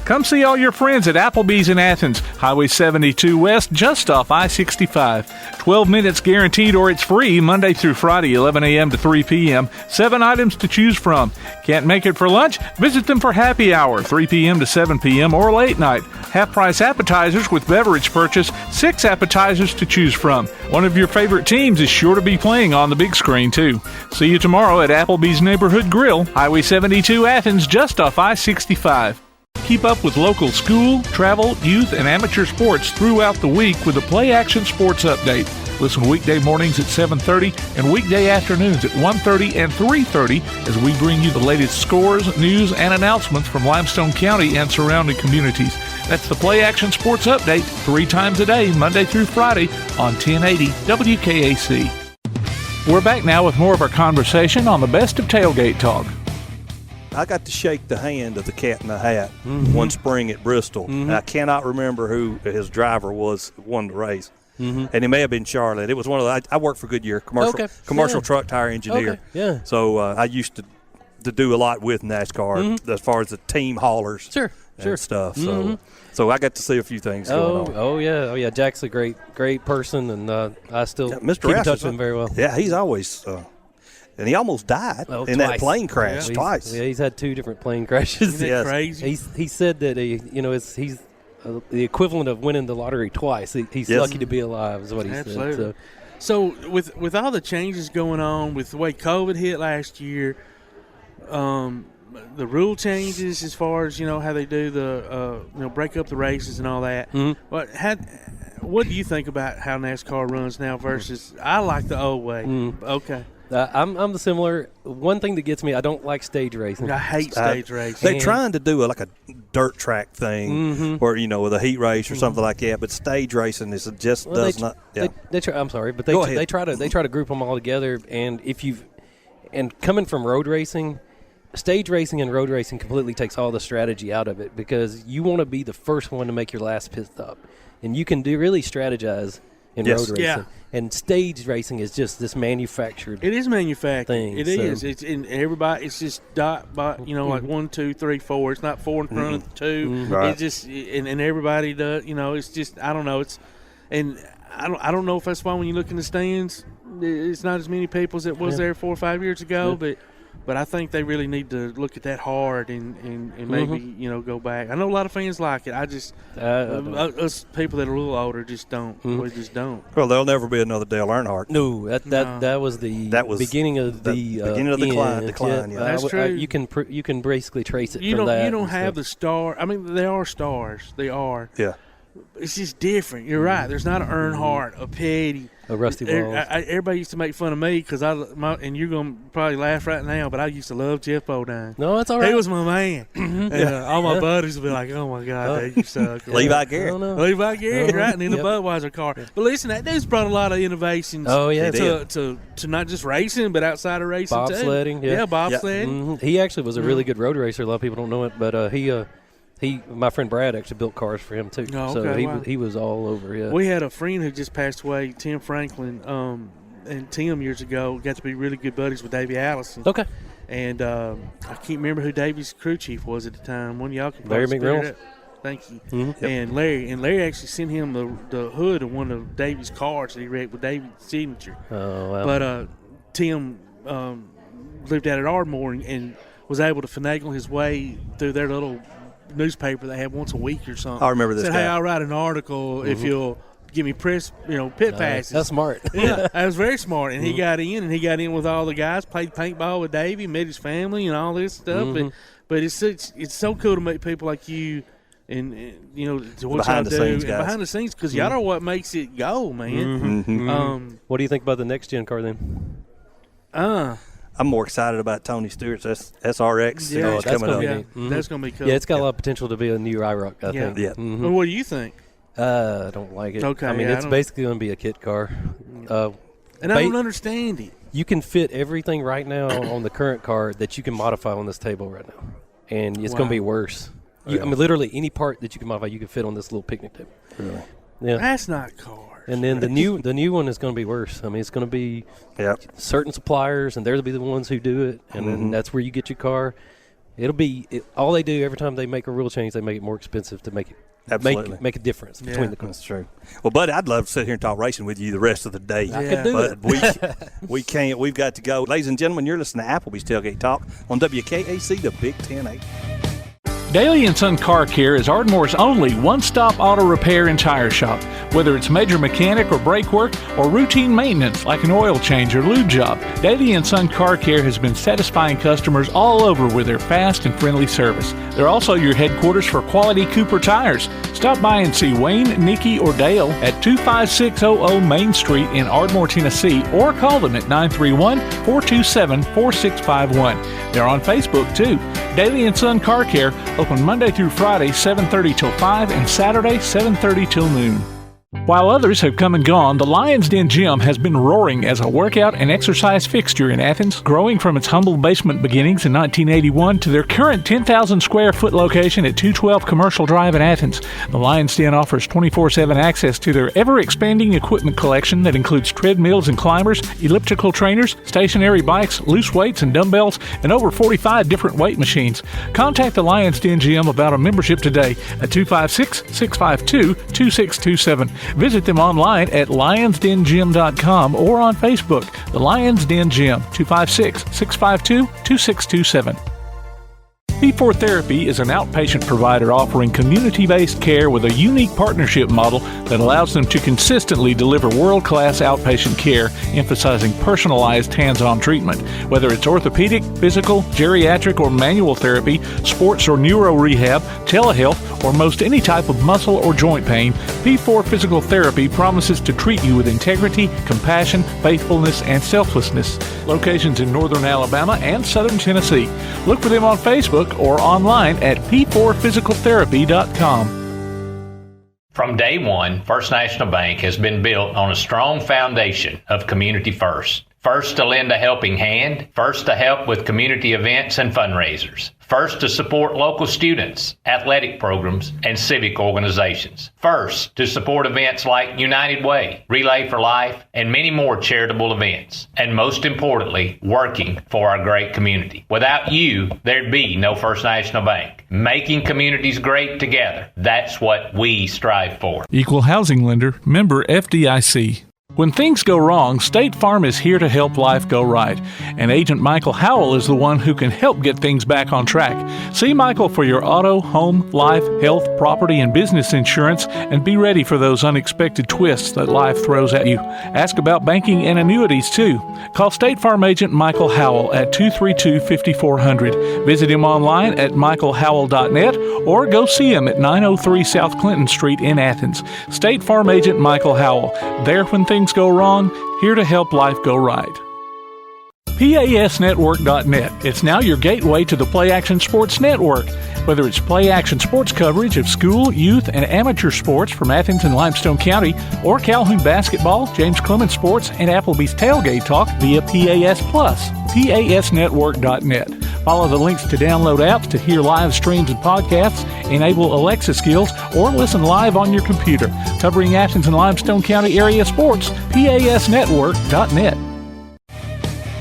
Come see all your friends at Applebee's in Athens, Highway 72 West, just off I-65. 12 minutes guaranteed or it's free Monday through Friday, 11 a.m. to 3 p.m. 7 items to choose from. Can't make it for lunch? Visit them for happy hour, 3 p.m. to 7 p.m. or late night. Half-price appetizers with beverage purchase, 6 appetizers to choose from. One of your favorite teams is sure to be playing on the big screen, too. See you tomorrow at Applebee's Neighborhood Grill, Highway 72 Athens, just off I-65. Keep up with local school, travel, youth, and amateur sports throughout the week with the Play Action Sports Update. Listen weekday mornings at 7:30 and weekday afternoons at 1:30 and 3:30 as we bring you the latest scores, news, and announcements from Limestone County and surrounding communities. That's the Play Action Sports Update 3 times a day, Monday through Friday on 1080 WKAC. We're back now with more of our conversation on the best of Tailgate Talk. I got to shake the hand of the Cat in the Hat one spring at Bristol. And I cannot remember who his driver was that won the race. And it may have been Charlotte. It was one of the – I worked for Goodyear, commercial truck tire engineer. Okay. Yeah. So I used to do a lot with NASCAR as far as the team haulers and stuff. So I got to see a few things going on. Oh, yeah. Jack's a great person, and I still keep in touch with him very well. Yeah, he's always and he almost died in that plane crash twice. Yeah, he's had 2 different plane crashes. Isn't that crazy? He said that he's the equivalent of winning the lottery twice. He's lucky to be alive, is what he said. So with all the changes going on, with the way COVID hit last year, the rule changes as far as how they do the break up the races and all that. What do you think about how NASCAR runs now versus I like the old way? Okay. I'm similar. One thing that gets me, I don't like stage racing. I hate stage racing. They're trying to do like a dirt track thing, or with a heat race or something like that. But stage racing is does not. Yeah. I'm sorry, but they try to group them all together. And coming from road racing, stage racing and road racing completely takes all the strategy out of it, because you want to be the first one to make your last pit stop, and you can really strategize in road racing. Yeah. And stage racing is just this manufactured. It is manufactured. Thing, is. It's in everybody. It's just dot by like 1, 2, 3, 4. It's not 4 in front of 2. Right. It's just and everybody does. It's just I don't know. It's and I don't know if that's why when you look in the stands, it's not as many people as it was there 4 or 5 years ago, But I think they really need to look at that hard and maybe go back. I know a lot of fans like it. I just us people that are a little older just don't. We just don't. Well, there'll never be another Dale Earnhardt. No, that was the beginning of the decline. Yeah. That's true. You can basically trace it. You from that. You don't have the star. I mean, they are stars. They are. Yeah. It's just different. You're right. There's not an Earnhardt, a Petty, a Rusty Walls. Everybody used to make fun of me because and you're gonna probably laugh right now, but I used to love Jeff Bodine. No, that's all right. He was my man. And, all my buddies would be like, "Oh my God, Dave, you suck." Levi Garrett, right? And in the Budweiser car. But listen, that dude's brought a lot of innovations. Oh yeah, to not just racing, but outside of racing too. Bobsledding, bobsledding. Mm-hmm. He actually was a really good road racer. A lot of people don't know it, but my friend Brad actually built cars for him too. Oh, so okay, he was all over. Yeah, we had a friend who just passed away, Tim Franklin, and Tim years ago got to be really good buddies with Davey Allison. Okay, and I can't remember who Davey's crew chief was at the time. One of y'all can Larry probably McReynolds. Thank you. Mm-hmm. And Larry actually sent him the hood of one of Davey's cars that he wrecked with Davey's signature. Oh wow! But Tim lived out at Ardmore and was able to finagle his way through their little newspaper they had once a week or something. I remember this Said, guy. "Hey, I'll write an article if you'll give me pit passes." That's smart. Yeah, that was very smart. And he got in with all the guys, played paintball with Davey, met his family and all this stuff. But it's so cool to meet people like you and to what behind the scenes, and guys. behind the scenes, because y'all are what makes it go, man. What do you think about the next gen car then? I'm more excited about Tony Stewart's SRX. Yeah, that's coming up. That's going to be cool. Yeah, it's got a lot of potential to be a new IROC, I think. Yeah. Mm-hmm. Well, what do you think? I don't like it. Okay, I mean, it's basically going to be a kit car. And I don't understand it. You can fit everything right now on the current car that you can modify on this table right now, and it's going to be worse. I mean, literally any part that you can modify, you can fit on this little picnic table. Really? Yeah. That's not cars. And then the new one is going to be worse. I mean, it's going to be certain suppliers, and they'll be the ones who do it, and then that's where you get your car. It'll be all they do every time they make a rule change, they make it more expensive to make it. Absolutely. Make a difference between the cars. That's true. Well, Buddy, I'd love to sit here and talk racing with you the rest of the day. I could do it. But we can't. We've got to go. Ladies and gentlemen, you're listening to Applebee's Tailgate Talk on WKAC, the Big 10-8. Daly & Son Car Care is Ardmore's only one-stop auto repair and tire shop. Whether it's major mechanic or brake work or routine maintenance like an oil change or lube job, Daly & Son Car Care has been satisfying customers all over with their fast and friendly service. They're also your headquarters for quality Cooper tires. Stop by and see Wayne, Nikki, or Dale at 25600 Main Street in Ardmore, Tennessee, or call them at 931-427-4651. They're on Facebook too. Daly & Son Car Care, open Monday through Friday, 7:30 till 5, and Saturday, 7:30 till noon. While others have come and gone, the Lion's Den Gym has been roaring as a workout and exercise fixture in Athens, growing from its humble basement beginnings in 1981 to their current 10,000 square foot location at 212 Commercial Drive in Athens. The Lion's Den offers 24/7 access to their ever-expanding equipment collection that includes treadmills and climbers, elliptical trainers, stationary bikes, loose weights and dumbbells, and over 45 different weight machines. Contact the Lion's Den Gym about a membership today at 256-652-2627. Visit them online at lionsdengym.com or on Facebook. The Lions Den Gym, 256-652-2627. P4 Therapy is an outpatient provider offering community-based care with a unique partnership model that allows them to consistently deliver world-class outpatient care, emphasizing personalized hands-on treatment. Whether it's orthopedic, physical, geriatric, or manual therapy, sports or neuro rehab, telehealth, or most any type of muscle or joint pain, P4 Physical Therapy promises to treat you with integrity, compassion, faithfulness, and selflessness. Locations in northern Alabama and southern Tennessee. Look for them on Facebook or online at p4physicaltherapy.com. From day one, First National Bank has been built on a strong foundation of community first. First to lend a helping hand, first to help with community events and fundraisers, first to support local students, athletic programs, and civic organizations, first to support events like United Way, Relay for Life, and many more charitable events, and most importantly, working for our great community. Without you, there'd be no First National Bank. Making communities great together, that's what we strive for. Equal housing lender, member FDIC. When things go wrong, State Farm is here to help life go right. And Agent Michael Howell is the one who can help get things back on track. See Michael for your auto, home, life, health, property, and business insurance, and be ready for those unexpected twists that life throws at you. Ask about banking and annuities, too. Call State Farm Agent Michael Howell at 232-5400. Visit him online at michaelhowell.net or go see him at 903 South Clinton Street in Athens. State Farm Agent Michael Howell. There when things go wrong, here to help life go right. PASnetwork.net. It's now your gateway to the Play Action Sports Network. Whether it's play action sports coverage of school, youth, and amateur sports from Athens and Limestone County, or Calhoun basketball, James Clemens Sports, and Applebee's Tailgate Talk via PAS Plus. PASnetwork.net. Follow the links to download apps to hear live streams and podcasts, enable Alexa skills, or listen live on your computer. Covering Athens and Limestone County area sports, PASnetwork.net.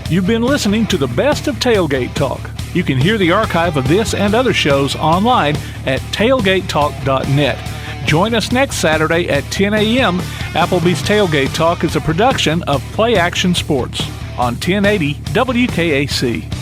You've been listening to the best of Tailgate Talk. You can hear the archive of this and other shows online at tailgatetalk.net. Join us next Saturday at 10 a.m. Applebee's Tailgate Talk is a production of Play Action Sports on 1080 WKAC.